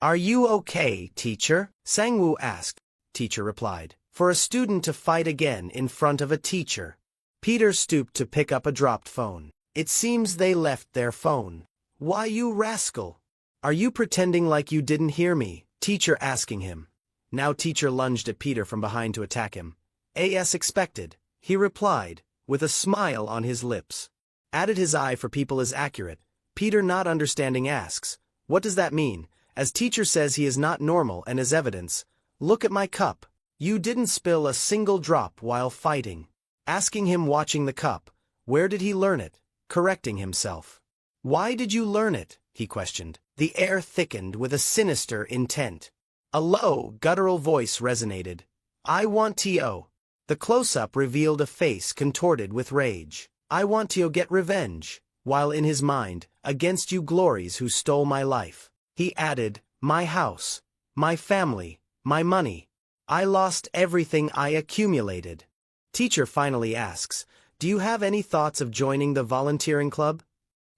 Are you okay, teacher? Sangwoo asked. Teacher replied. For a student to fight again in front of a teacher. Peter stooped to pick up a dropped phone. It seems they left their phone. Why, you rascal? Are you pretending like you didn't hear me? Teacher asking him. Now teacher lunged at Peter from behind to attack him. As expected, he replied, with a smile on his lips. Added his eye for people is accurate. Peter not understanding asks, what does that mean? As teacher says he is not normal and as evidence, look at my cup. You didn't spill a single drop while fighting. Asking him watching the cup, where did he learn it? Correcting himself. Why did you learn it? He questioned. The air thickened with a sinister intent. A low, guttural voice resonated. I want to. The close-up revealed a face contorted with rage. I want to get revenge, while in his mind, against you glories who stole my life. He added, my house, my family, my money. I lost everything I accumulated. Teacher finally asks, do you have any thoughts of joining the volunteering club?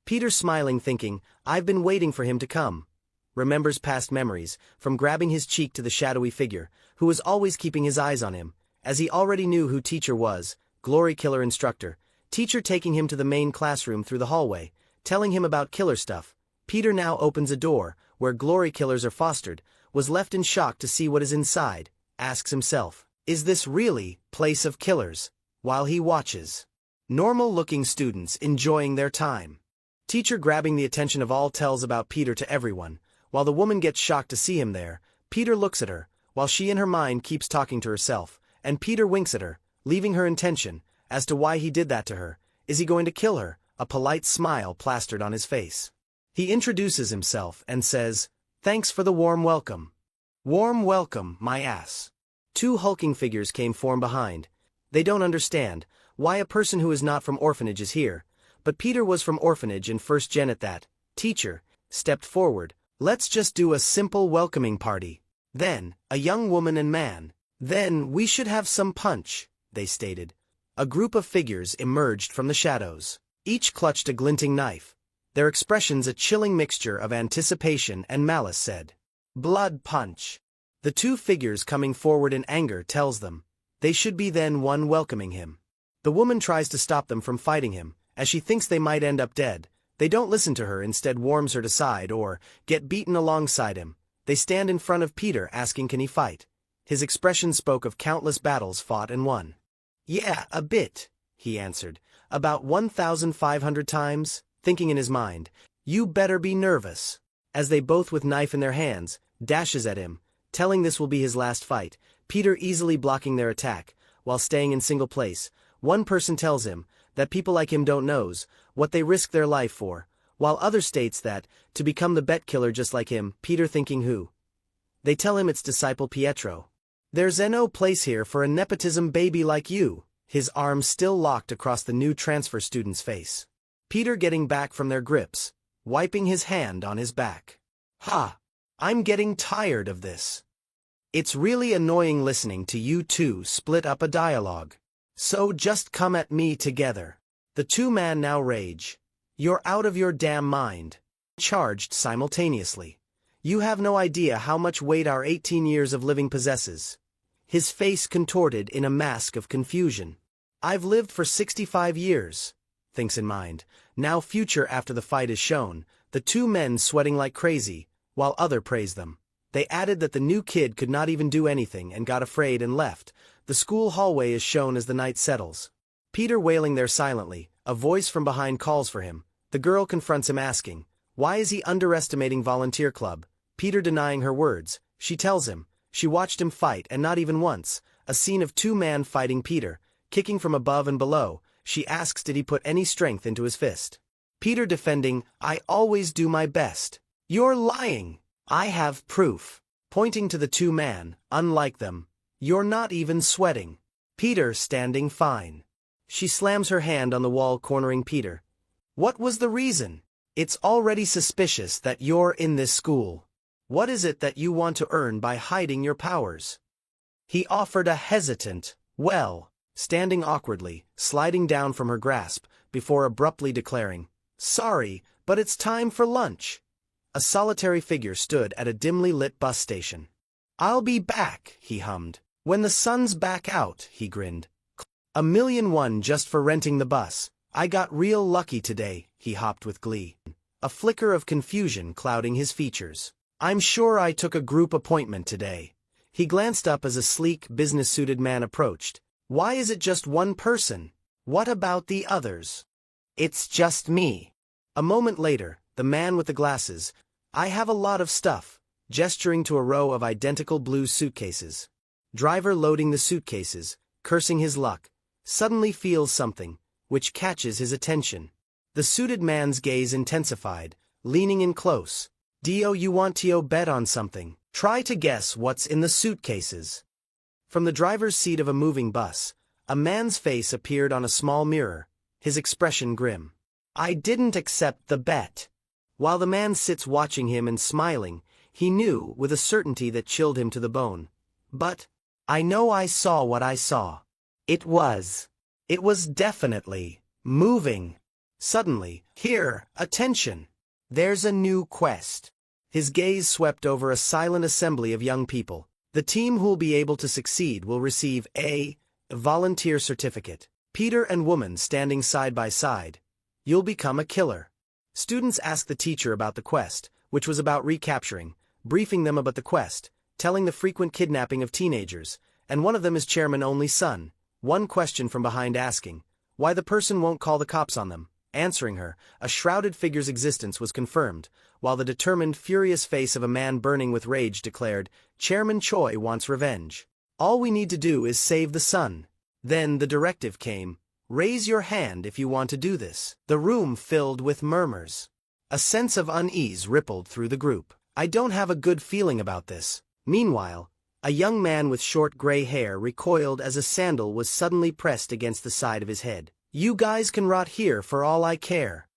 Peter smiling thinking, I've been waiting for him to come. Remembers past memories, from grabbing his cheek to the shadowy figure, who was always keeping his eyes on him, as he already knew who teacher was, glory killer instructor. Teacher taking him to the main classroom through the hallway, telling him about killer stuff. Peter now opens a door, where glory killers are fostered, was left in shock to see what is inside, asks himself, is this really place of killers? While he watches. Normal-looking students enjoying their time. Teacher grabbing the attention of all tells about Peter to everyone, while the woman gets shocked to see him there. Peter looks at her, while she in her mind keeps talking to herself, and Peter winks at her, leaving her in tension, as to why he did that to her. Is he going to kill her? A polite smile plastered on his face. He introduces himself and says, thanks for the warm welcome. Warm welcome, my ass. Two hulking figures came from behind. They don't understand why a person who is not from orphanage is here, but Peter was from orphanage in first gen at that. Teacher stepped forward. Let's just do a simple welcoming party. Then, a young woman and man. Then we should have some punch, they stated. A group of figures emerged from the shadows. Each clutched a glinting knife. Their expressions a chilling mixture of anticipation and malice said. Blood punch. The two figures coming forward in anger tells them. They should be then one welcoming him. The woman tries to stop them from fighting him, as she thinks they might end up dead. They don't listen to her, instead warms her to side or get beaten alongside him. They stand in front of Peter asking can he fight. His expression spoke of countless battles fought and won. Yeah, a bit, he answered. About 1,500 times, thinking in his mind. You better be nervous. As they both with knife in their hands, dashes at him, telling this will be his last fight, Peter easily blocking their attack, while staying in single place. One person tells him that people like him don't knows what they risk their life for, while other states that, to become the bet killer just like him, Peter thinking who. They tell him it's disciple Pietro. There's no place here for a nepotism baby like you, his arms still locked across the new transfer student's face. Peter getting back from their grips, wiping his hand on his back. Ha! I'm getting tired of this. It's really annoying listening to you two split up a dialogue. So just come at me together. The two men now rage. You're out of your damn mind. Charged simultaneously. You have no idea how much weight our 18 years of living possesses. His face contorted in a mask of confusion. I've lived for 65 years, thinks in mind. Now future after the fight is shown, the two men sweating like crazy, while other praise them. They added that the new kid could not even do anything and got afraid and left. The school hallway is shown as the night settles. Peter wailing there silently, a voice from behind calls for him. The girl confronts him asking, why is he underestimating volunteer club? Peter denying her words. She tells him, she watched him fight and not even once. A scene of two men fighting Peter, kicking from above and below. She asks did he put any strength into his fist. Peter defending, I always do my best. You're lying. I have proof. Pointing to the two men, unlike them. You're not even sweating. Peter standing fine. She slams her hand on the wall cornering Peter. What was the reason? It's already suspicious that you're in this school. What is it that you want to earn by hiding your powers? He offered a hesitant, well, standing awkwardly, sliding down from her grasp, before abruptly declaring, sorry, but it's time for lunch. A solitary figure stood at a dimly lit bus station. I'll be back, he hummed. When the sun's back out, he grinned. $1,000,001 just for renting the bus. I got real lucky today, he hopped with glee. A flicker of confusion clouding his features. I'm sure I took a group appointment today. He glanced up as a sleek, business-suited man approached. Why is it just one person? What about the others? It's just me. A moment later, the man with the glasses. I have a lot of stuff, gesturing to a row of identical blue suitcases. Driver loading the suitcases, cursing his luck, suddenly feels something, which catches his attention. The suited man's gaze intensified, leaning in close. Do you want to bet on something? Try to guess what's in the suitcases. From the driver's seat of a moving bus, a man's face appeared on a small mirror, his expression grim. I didn't accept the bet. While the man sits watching him and smiling, he knew with a certainty that chilled him to the bone. But, I know I saw what I saw. It was definitely moving. Suddenly, here, attention. There's a new quest. His gaze swept over a silent assembly of young people. The team who'll be able to succeed will receive a volunteer certificate. Peter and woman standing side by side. You'll become a killer. Students ask the teacher about the quest, which was about recapturing, briefing them about the quest, telling the frequent kidnapping of teenagers, and one of them is chairman only son. One question from behind asking, why the person won't call the cops on them. Answering her, a shrouded figure's existence was confirmed, while the determined, furious face of a man burning with rage declared, Chairman Choi wants revenge. All we need to do is save the son. Then the directive came, raise your hand if you want to do this. The room filled with murmurs. A sense of unease rippled through the group. I don't have a good feeling about this. Meanwhile, A young man with short gray hair recoiled as a sandal was suddenly pressed against the side of his head. "You guys can rot here for all I care."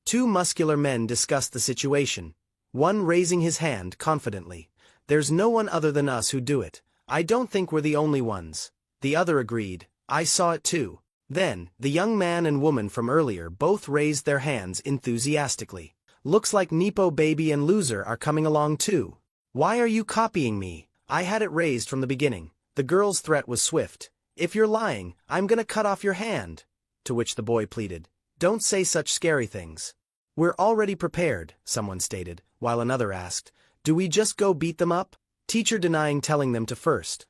Two muscular men discussed the situation, one raising his hand confidently. "There's no one other than us who do it. I don't think we're the only ones." The other agreed, "I saw it too." Then, the young man and woman from earlier both raised their hands enthusiastically. "Looks like Nepo Baby and Loser are coming along too." "Why are you copying me? I had it raised from the beginning." The girl's threat was swift. "If you're lying, I'm gonna cut off your hand." To which the boy pleaded, "Don't say such scary things." "We're already prepared," someone stated, while another asked, "Do we just go beat them up?" Teacher denying telling them to first.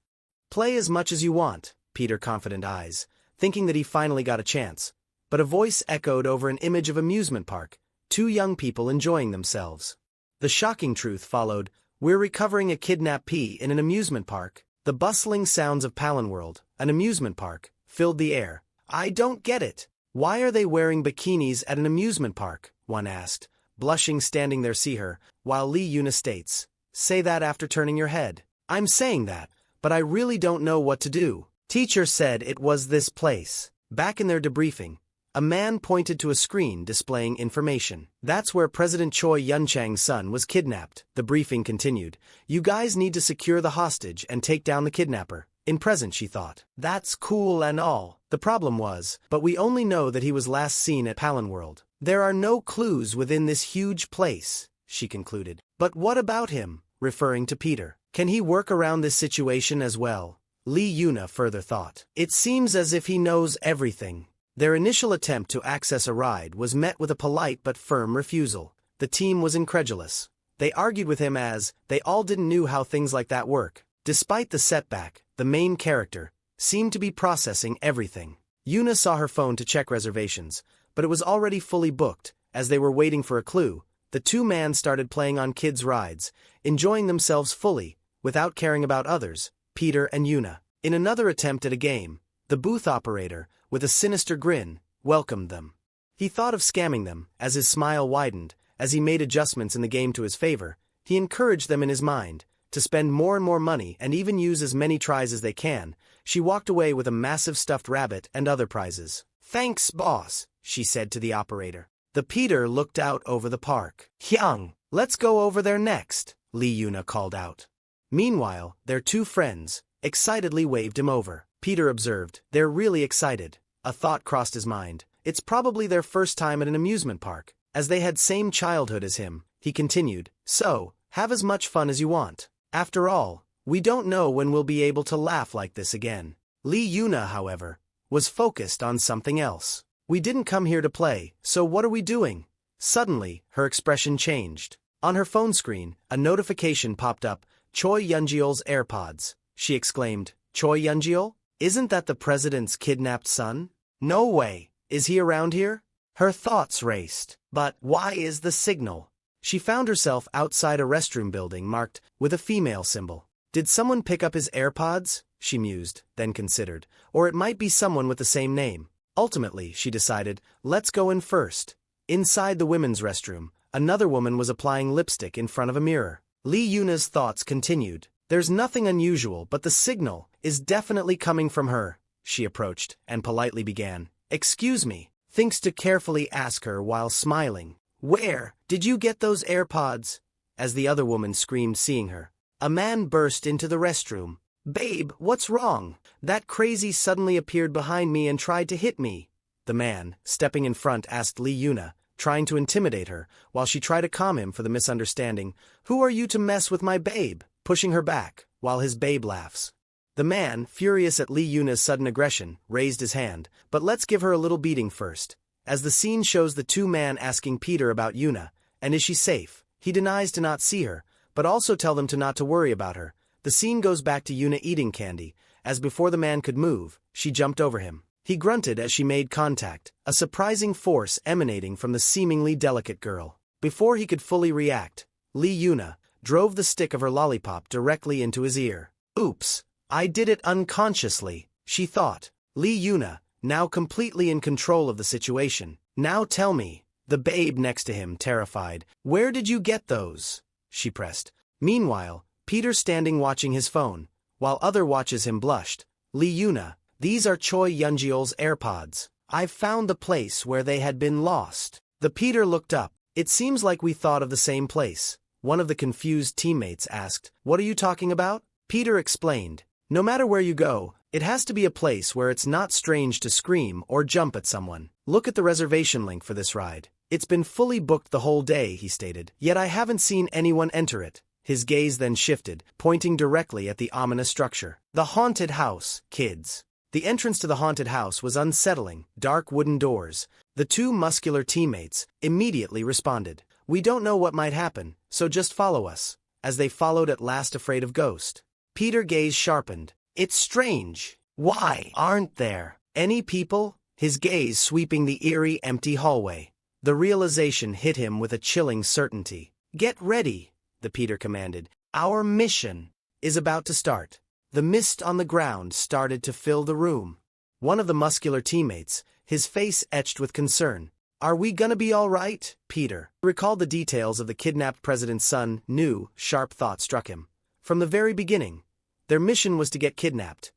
"Play as much as you want," Peter confident eyes, thinking that he finally got a chance. But a voice echoed over an image of amusement park, two young people enjoying themselves. The shocking truth followed, "We're recovering a kidnappee in an amusement park." The bustling sounds of Palinworld, an amusement park, filled the air. "I don't get it. Why are they wearing bikinis at an amusement park?" one asked, blushing standing there see her, while Lee Yuna states, "Say that after turning your head." "I'm saying that, but I really don't know what to do." Teacher said it was this place. Back in their debriefing, a man pointed to a screen displaying information. "That's where President Choi Yun-chang's son was kidnapped." The briefing continued. "You guys need to secure the hostage and take down the kidnapper." In present, she thought. "That's cool and all. The problem was, but we only know that he was last seen at Palinworld. There are no clues within this huge place," she concluded. "But what about him?" referring to Peter. "Can he work around this situation as well?" Lee Yuna further thought. "It seems as if he knows everything." Their initial attempt to access a ride was met with a polite but firm refusal. The team was incredulous. They argued with him as they all didn't know how things like that work. Despite the setback, the main character seemed to be processing everything. Yuna saw her phone to check reservations, but it was already fully booked. As they were waiting for a clue, the two men started playing on kids' rides, enjoying themselves fully, without caring about others, Peter and Yuna. In another attempt at a game, the booth operator, with a sinister grin, welcomed them. He thought of scamming them, as his smile widened. As he made adjustments in the game to his favor, he encouraged them in his mind to spend more and more money and even use as many tries as they can. She walked away with a massive stuffed rabbit and other prizes. "Thanks, boss," she said to the operator. The Peter looked out over the park. "Hyung, let's go over there next," Lee Yuna called out. Meanwhile, their two friends excitedly waved him over. Peter observed, "They're really excited." A thought crossed his mind. It's probably their first time at an amusement park. As they had same childhood as him, he continued, "So, have as much fun as you want. After all, we don't know when we'll be able to laugh like this again." Lee Yuna, however, was focused on something else. "We didn't come here to play, so what are we doing?" Suddenly, her expression changed. On her phone screen, a notification popped up, "Choi Yunjeol's AirPods." She exclaimed, "Choi Yunjeol? Isn't that the president's kidnapped son? No way. Is he around here?" Her thoughts raced. But why is the signal? She found herself outside a restroom building marked with a female symbol. Did someone pick up his AirPods? She mused, then considered. Or it might be someone with the same name. Ultimately, she decided, let's go in first. Inside the women's restroom, another woman was applying lipstick in front of a mirror. Lee Yuna's thoughts continued. There's nothing unusual, but the signal is definitely coming from her. She approached and politely began, "Excuse me," thinks to carefully ask her while smiling, "Where did you get those AirPods?" As the other woman screamed seeing her. A man burst into the restroom. "Babe, what's wrong? That crazy suddenly appeared behind me and tried to hit me." The man, stepping in front, asked Lee Yuna, trying to intimidate her, while she tried to calm him for the misunderstanding. "Who are you to mess with my babe?" Pushing her back, while his babe laughs. The man, furious at Lee Yuna's sudden aggression, raised his hand, "But let's give her a little beating first." As the scene shows the two men asking Peter about Yuna, and is she safe, he denies to not see her, but also tell them to not to worry about her. The scene goes back to Yuna eating candy, as before the man could move, she jumped over him. He grunted as she made contact, a surprising force emanating from the seemingly delicate girl. Before he could fully react, Lee Yuna drove the stick of her lollipop directly into his ear. "Oops, I did it unconsciously," she thought. Lee Yuna, now completely in control of the situation. "Now tell me." The babe next to him, terrified. "Where did you get those?" she pressed. Meanwhile, Peter standing watching his phone, while other watches him blushed. Lee Yuna, these are Choi Yunjeol's AirPods. I've found the place where they had been lost. The Peter looked up. It seems like we thought of the same place. One of the confused teammates asked, what are you talking about? Peter explained, no matter where you go, it has to be a place where it's not strange to scream or jump at someone. Look at the reservation link for this ride. It's been fully booked the whole day, he stated, yet I haven't seen anyone enter it. His gaze then shifted, pointing directly at the ominous structure. The haunted house, kids. The entrance to the haunted house was unsettling, dark wooden doors. The two muscular teammates immediately responded. We don't know what might happen, so just follow us. As they followed at last afraid of ghost. Peter's gaze sharpened. It's strange. Why aren't there any people? His gaze sweeping the eerie, empty hallway. The realization hit him with a chilling certainty. Get ready, the Peter commanded. Our mission is about to start. The mist on the ground started to fill the room. One of the muscular teammates, his face etched with concern. Are we gonna be all right? Peter recalled the details of the kidnapped president's son. New, sharp thought struck him. From the very beginning, their mission was to get kidnapped.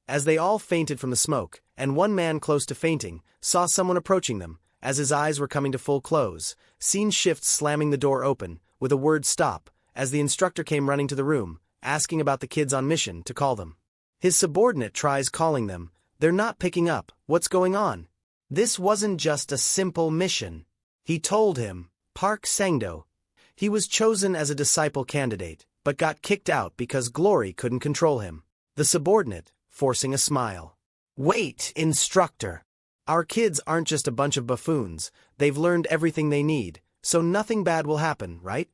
As they all fainted from the smoke, and one man close to fainting, saw someone approaching them, as his eyes were coming to full close, scene shifts slamming the door open, with a word stop, as the instructor came running to the room, asking about the kids on mission to call them. His subordinate tries calling them. They're not picking up. What's going on? This wasn't just a simple mission. He told him, Park Sang-do. He was chosen as a disciple candidate, but got kicked out because Glory couldn't control him. The subordinate, forcing a smile. Wait, instructor. Our kids aren't just a bunch of buffoons. They've learned everything they need, so nothing bad will happen, right?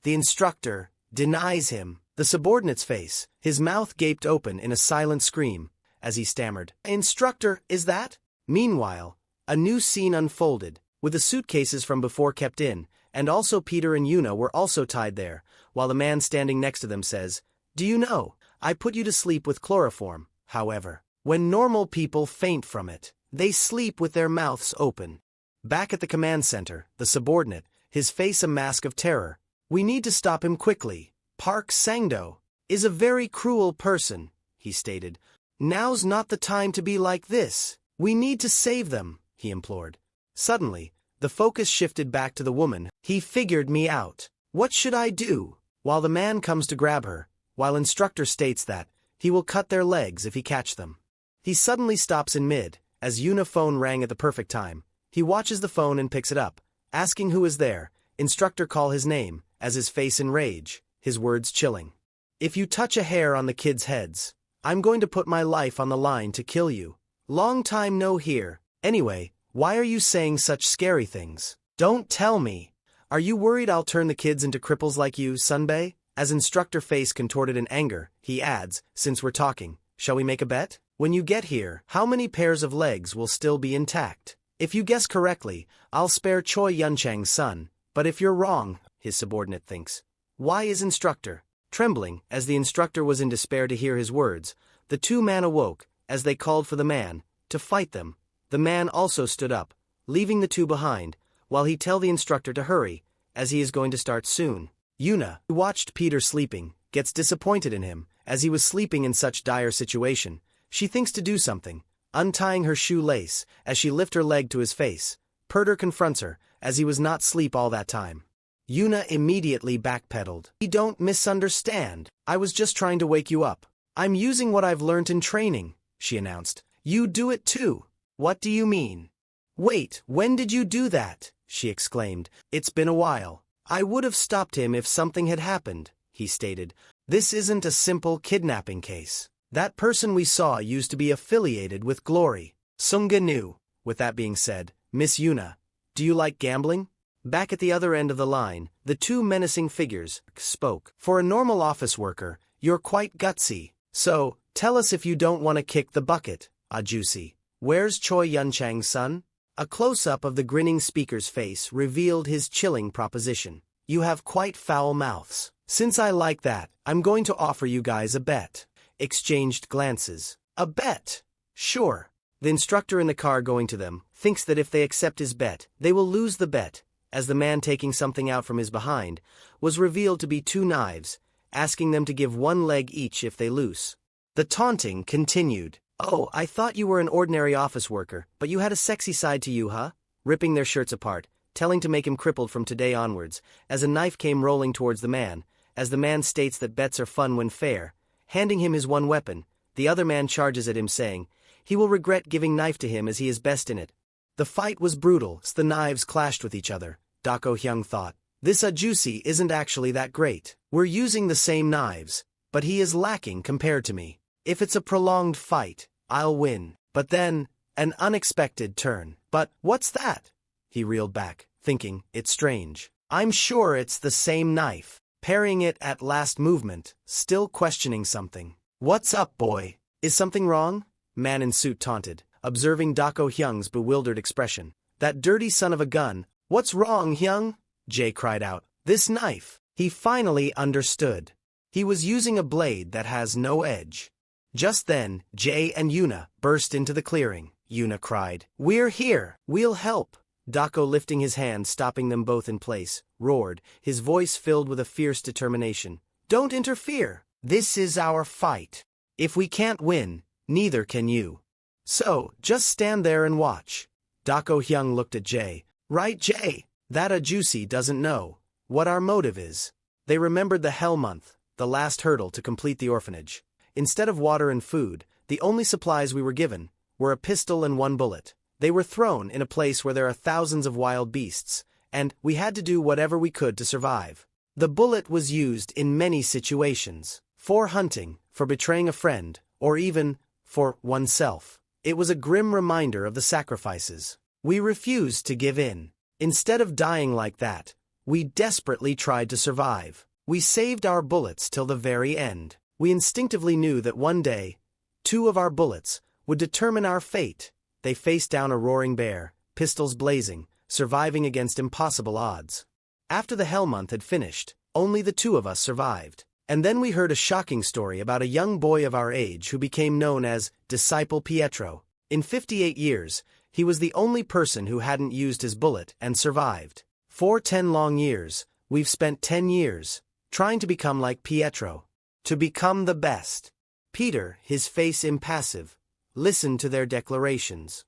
The instructor denies him. The subordinate's face, his mouth gaped open in a silent scream, as he stammered. Instructor, is that? Meanwhile, a new scene unfolded, with the suitcases from before kept in, and also Peter and Yuna were also tied there, while the man standing next to them says, Do you know, I put you to sleep with chloroform. However, when normal people faint from it, they sleep with their mouths open. Back at the command center, the subordinate, his face a mask of terror. We need to stop him quickly. Park Sang-do is a very cruel person, he stated. Now's not the time to be like this. We need to save them, he implored. Suddenly, the focus shifted back to the woman. He figured me out. What should I do? While the man comes to grab her, while instructor states that he will cut their legs if he catch them. He suddenly stops in mid, as Yuna phone rang at the perfect time. He watches the phone and picks it up, asking who is there. Instructor call his name, as his face in rage. His words chilling. If you touch a hair on the kids' heads, I'm going to put my life on the line to kill you. Long time no hear. Anyway, why are you saying such scary things? Don't tell me. Are you worried I'll turn the kids into cripples like you, Sunbae? As instructor face contorted in anger, he adds, since we're talking, shall we make a bet? When you get here, how many pairs of legs will still be intact? If you guess correctly, I'll spare Choi Yunchang's son, but if you're wrong, his subordinate thinks. Why is instructor? Trembling, as the instructor was in despair to hear his words, the two men awoke, as they called for the man, to fight them. The man also stood up, leaving the two behind, while he tell the instructor to hurry, as he is going to start soon. Yuna, who watched Peter sleeping, gets disappointed in him, as he was sleeping in such dire situation. She thinks to do something, untying her shoelace, as she lift her leg to his face. Peter confronts her, as he was not asleep all that time. Yuna immediately backpedaled. You don't misunderstand. I was just trying to wake you up. I'm using what I've learned in training, she announced. You do it too. What do you mean? Wait, when did you do that? She exclaimed. It's been a while. I would have stopped him if something had happened, he stated. This isn't a simple kidnapping case. That person we saw used to be affiliated with Glory. Sunga knew. With that being said, Miss Yuna, do you like gambling? Back at the other end of the line, the two menacing figures spoke. For a normal office worker, you're quite gutsy. So, tell us if you don't want to kick the bucket, Juicy. Where's Choi Yunchang's son? A close-up of the grinning speaker's face revealed his chilling proposition. You have quite foul mouths. Since I like that, I'm going to offer you guys a bet. Exchanged glances. A bet? Sure. The instructor in the car going to them thinks that if they accept his bet, they will lose the bet, as the man taking something out from his behind was revealed to be two knives, asking them to give one leg each if they lose. The taunting continued. "Oh, I thought you were an ordinary office worker, but you had a sexy side to you, huh?" Ripping their shirts apart, telling to make him crippled from today onwards, as a knife came rolling towards the man, as the man states that bets are fun when fair, handing him his one weapon. The other man charges at him saying, he will regret giving knife to him as he is best in it. The fight was brutal, as the knives clashed with each other. Dako Hyung thought, this Juicy isn't actually that great. We're using the same knives, but he is lacking compared to me. If it's a prolonged fight, I'll win. But then, an unexpected turn. But, what's that? He reeled back, thinking, it's strange. I'm sure it's the same knife. Parrying it at last movement, still questioning something. What's up, boy? Is something wrong? Man in suit taunted, observing Dako Hyung's bewildered expression. That dirty son of a gun. What's wrong, Hyung? Jay cried out. This knife. He finally understood. He was using a blade that has no edge. Just then, Jay and Yuna burst into the clearing. Yuna cried, we're here. We'll help. Dako, lifting his hand, stopping them both in place, roared, his voice filled with a fierce determination. Don't interfere. This is our fight. If we can't win, neither can you. So, just stand there and watch. Dako Hyung looked at Jay. Right, Jay? That Juicy doesn't know what our motive is. They remembered the Hell Month, the last hurdle to complete the orphanage. Instead of water and food, the only supplies we were given were a pistol and one bullet. They were thrown in a place where there are thousands of wild beasts, and we had to do whatever we could to survive. The bullet was used in many situations. For hunting, for betraying a friend, or even for oneself. It was a grim reminder of the sacrifices. We refused to give in. Instead of dying like that, we desperately tried to survive. We saved our bullets till the very end. We instinctively knew that one day, 2 of our bullets would determine our fate. They faced down a roaring bear, pistols blazing, surviving against impossible odds. After the Hell Month had finished, only the 2 of us survived. And then we heard a shocking story about a young boy of our age who became known as Disciple Pietro. In 58 years, he was the only person who hadn't used his bullet and survived. For 10 long years, we've spent 10 years trying to become like Pietro. To become the best. Peter, his face impassive, listened to their declarations.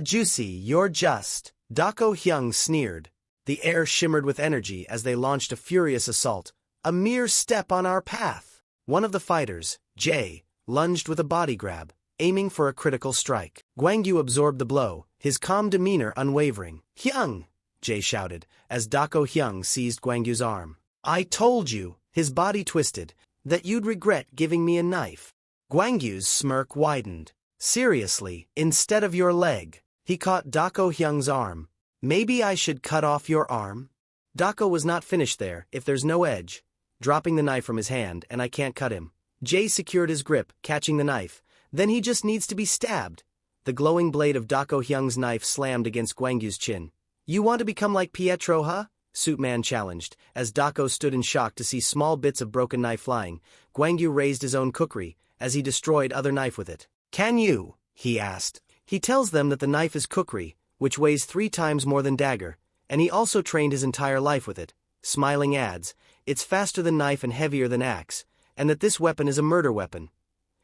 Juicy, you're just. Dako Hyung sneered. The air shimmered with energy as they launched a furious assault. A mere step on our path. One of the fighters, Jay, lunged with a body grab, aiming for a critical strike. Gwangyu absorbed the blow, his calm demeanor unwavering. Hyung! Jay shouted, as Dako Hyung seized Gwangyu's arm. I told you, his body twisted, that you'd regret giving me a knife. Gwangyu's smirk widened. Seriously, instead of your leg. He caught Dako Hyung's arm. Maybe I should cut off your arm? Dako was not finished there. If there's no edge. Dropping the knife from his hand, and I can't cut him. Jay secured his grip, catching the knife. Then he just needs to be stabbed. The glowing blade of Dako Hyung's knife slammed against Gwangyu's chin. You want to become like Pietro, huh? Suitman challenged, as Dako stood in shock to see small bits of broken knife flying. Gwangyu raised his own kukri, as he destroyed other knife with it. Can you? He asked. He tells them that the knife is kukri, which weighs 3 times more than dagger, and he also trained his entire life with it. Smiling adds, it's faster than knife and heavier than axe, and that this weapon is a murder weapon.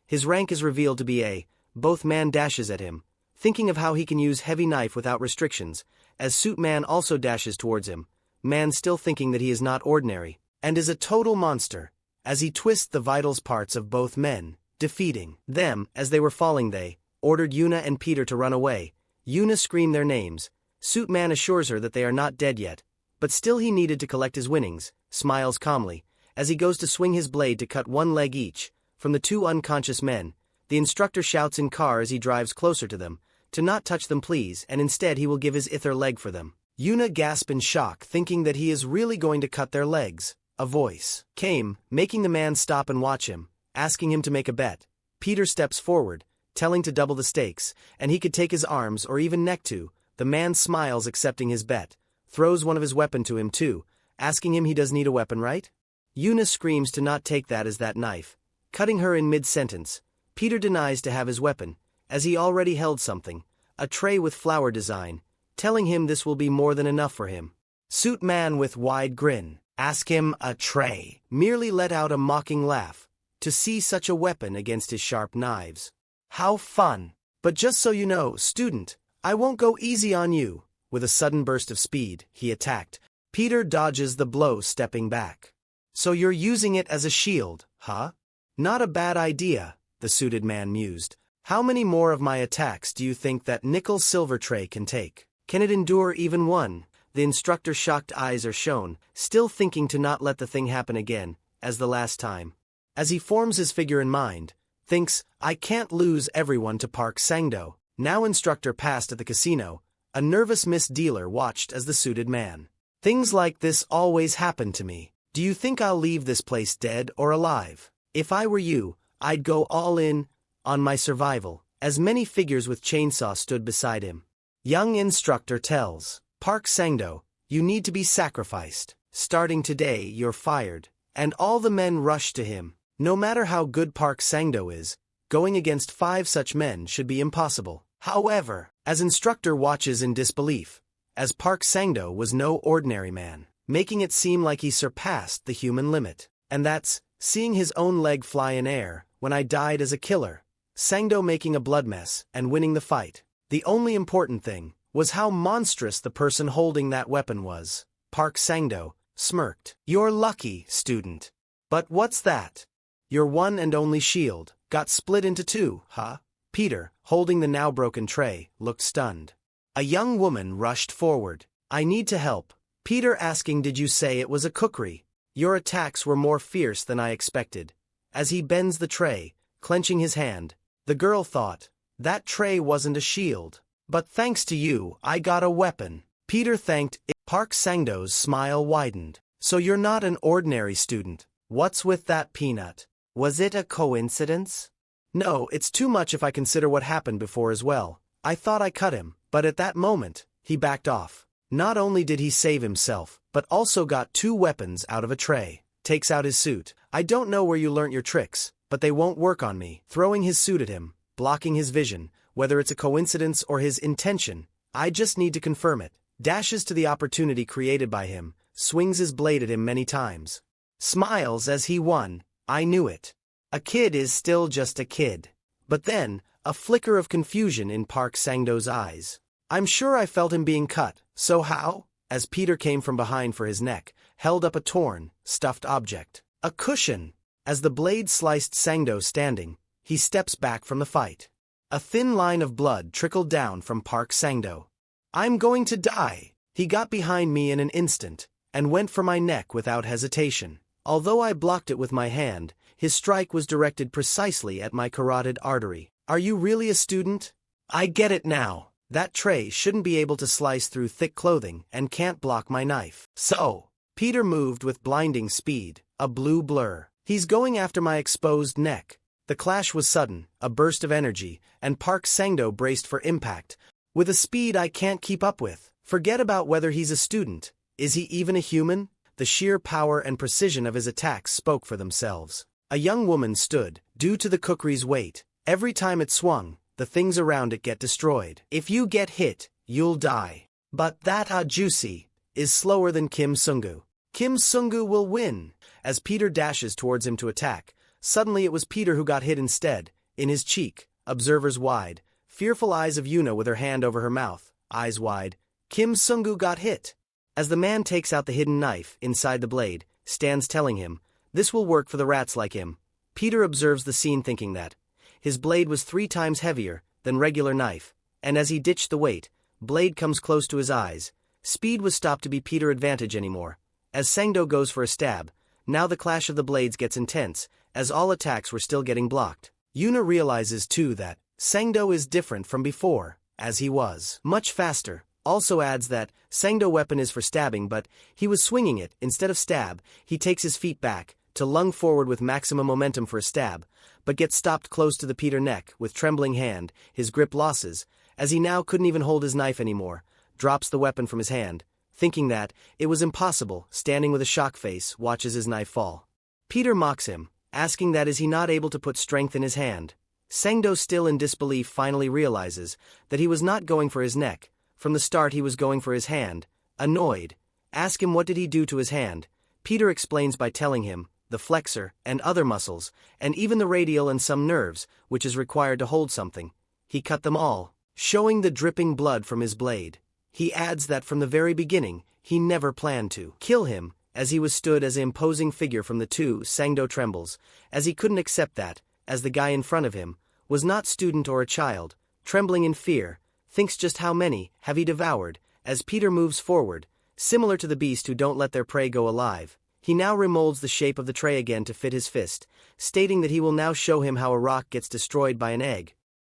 His rank is revealed to be A. Both man dashes at him, thinking of how he can use heavy knife without restrictions, as Suit Man also dashes towards him, man still thinking that he is not ordinary, and is a total monster, as he twists the vitals parts of both men, defeating them. As they were falling, they ordered Yuna and Peter to run away. Yuna screamed their names. Suit Man assures her that they are not dead yet, but still he needed to collect his winnings, smiles calmly, as he goes to swing his blade to cut one leg each, from the 2 unconscious men. The instructor shouts in car as he drives closer to them, to not touch them please, and instead he will give his ither leg for them. Yuna gasped in shock, thinking that he is really going to cut their legs. A voice came, making the man stop and watch him, asking him to make a bet. Peter steps forward, telling to double the stakes, and he could take his arms or even neck too. The man smiles, accepting his bet, throws one of his weapon to him too, asking him he does need a weapon, right? Yuna screams to not take that as that knife, cutting her in mid-sentence. Peter denies to have his weapon, as he already held something, a tray with flower design, telling him this will be more than enough for him. Suit Man with wide grin, ask him a tray, merely let out a mocking laugh, to see such a weapon against his sharp knives. How fun! But just so you know, student, I won't go easy on you. With a sudden burst of speed, he attacked. Peter dodges the blow, stepping back. So you're using it as a shield, huh? Not a bad idea, the suited man mused. How many more of my attacks do you think that nickel-silver tray can take? Can it endure even one? The instructor's shocked eyes are shown, still thinking to not let the thing happen again, as the last time. As he forms his figure in mind, thinks, I can't lose everyone to Park Sang-do. Now instructor passed at the casino, a nervous Miss Dealer watched as the suited man. Things like this always happen to me. Do you think I'll leave this place dead or alive? If I were you, I'd go all in on my survival. As many figures with chainsaw stood beside him. Young instructor tells Park Sang-do, you need to be sacrificed. Starting today, you're fired. And all the men rush to him. No matter how good Park Sang-do is, going against 5 such men should be impossible. However, as instructor watches in disbelief, as Park Sang-do was no ordinary man, making it seem like he surpassed the human limit. And that's, seeing his own leg fly in air, when I died as a killer. Sang-do making a blood mess, and winning the fight. The only important thing, was how monstrous the person holding that weapon was. Park Sang-do smirked. You're lucky, student. But what's that? Your one and only shield, got split into 2, huh? Peter, holding the now broken tray, looked stunned. A young woman rushed forward. I need to help. Peter asking, did you say it was a cookery? Your attacks were more fierce than I expected. As he bends the tray, clenching his hand, the girl thought, that tray wasn't a shield. But thanks to you, I got a weapon. Peter thanked it. Park Sang-do's smile widened. So you're not an ordinary student. What's with that peanut? Was it a coincidence? No, it's too much if I consider what happened before as well. I thought I cut him, but at that moment, he backed off. Not only did he save himself, but also got 2 weapons out of a tray. Takes out his suit. I don't know where you learnt your tricks, but they won't work on me. Throwing his suit at him, blocking his vision, whether it's a coincidence or his intention, I just need to confirm it. Dashes to the opportunity created by him, swings his blade at him many times. Smiles as he won. I knew it. A kid is still just a kid. But then, a flicker of confusion in Park Sang-do's eyes. I'm sure I felt him being cut, so how? As Peter came from behind for his neck, held up a torn, stuffed object. A cushion. As the blade sliced Sang-do standing, he steps back from the fight. A thin line of blood trickled down from Park Sang-do. I'm going to die. He got behind me in an instant, and went for my neck without hesitation. Although I blocked it with my hand, his strike was directed precisely at my carotid artery. Are you really a student? I get it now. That tray shouldn't be able to slice through thick clothing and can't block my knife. So, Peter moved with blinding speed, a blue blur. He's going after my exposed neck. The clash was sudden, a burst of energy, and Park Sang-do braced for impact, with a speed I can't keep up with. Forget about whether he's a student. Is he even a human? The sheer power and precision of his attacks spoke for themselves. A young woman stood, due to the cookery's weight. Every time it swung, the things around it get destroyed. If you get hit, you'll die. But that juicy is slower than Kim Sung-gu. Kim Sung-gu will win. As Peter dashes towards him to attack, suddenly it was Peter who got hit instead, in his cheek, observers wide, fearful eyes of Yuna with her hand over her mouth, eyes wide. Kim Sung-gu got hit. As the man takes out the hidden knife inside the blade, stands telling him, this will work for the rats like him. Peter observes the scene thinking that his blade was 3 times heavier than regular knife, and as he ditched the weight, blade comes close to his eyes. Speed was stopped to be Peter advantage anymore. As Sang-do goes for a stab, now the clash of the blades gets intense, as all attacks were still getting blocked. Yuna realizes too that Sang-do is different from before, as he was much faster. Also adds that Sang-do weapon is for stabbing, but he was swinging it. Instead of stab, he takes his feet back to lung forward with maximum momentum for a stab, but gets stopped close to the Peter neck with trembling hand. His grip losses, as he now couldn't even hold his knife anymore. Drops the weapon from his hand, thinking that it was impossible. Standing with a shock face, watches his knife fall. Peter mocks him, asking that is he not able to put strength in his hand. Sang-do, still in disbelief, finally realizes that he was not going for his neck. From the start he was going for his hand. Annoyed, ask him what did he do to his hand. Peter explains by telling him the flexor, and other muscles, and even the radial and some nerves, which is required to hold something. He cut them all, showing the dripping blood from his blade. He adds that from the very beginning, he never planned to kill him, as he was stood as an imposing figure from the two. Sangdo trembles, as he couldn't accept that, as the guy in front of him, was not student or a child, trembling in fear, thinks just how many have he devoured, as Peter moves forward, similar to the beast who don't let their prey go alive. He now remolds the shape of the tray again to fit his fist, stating that he will now show him how a rock gets destroyed by an egg.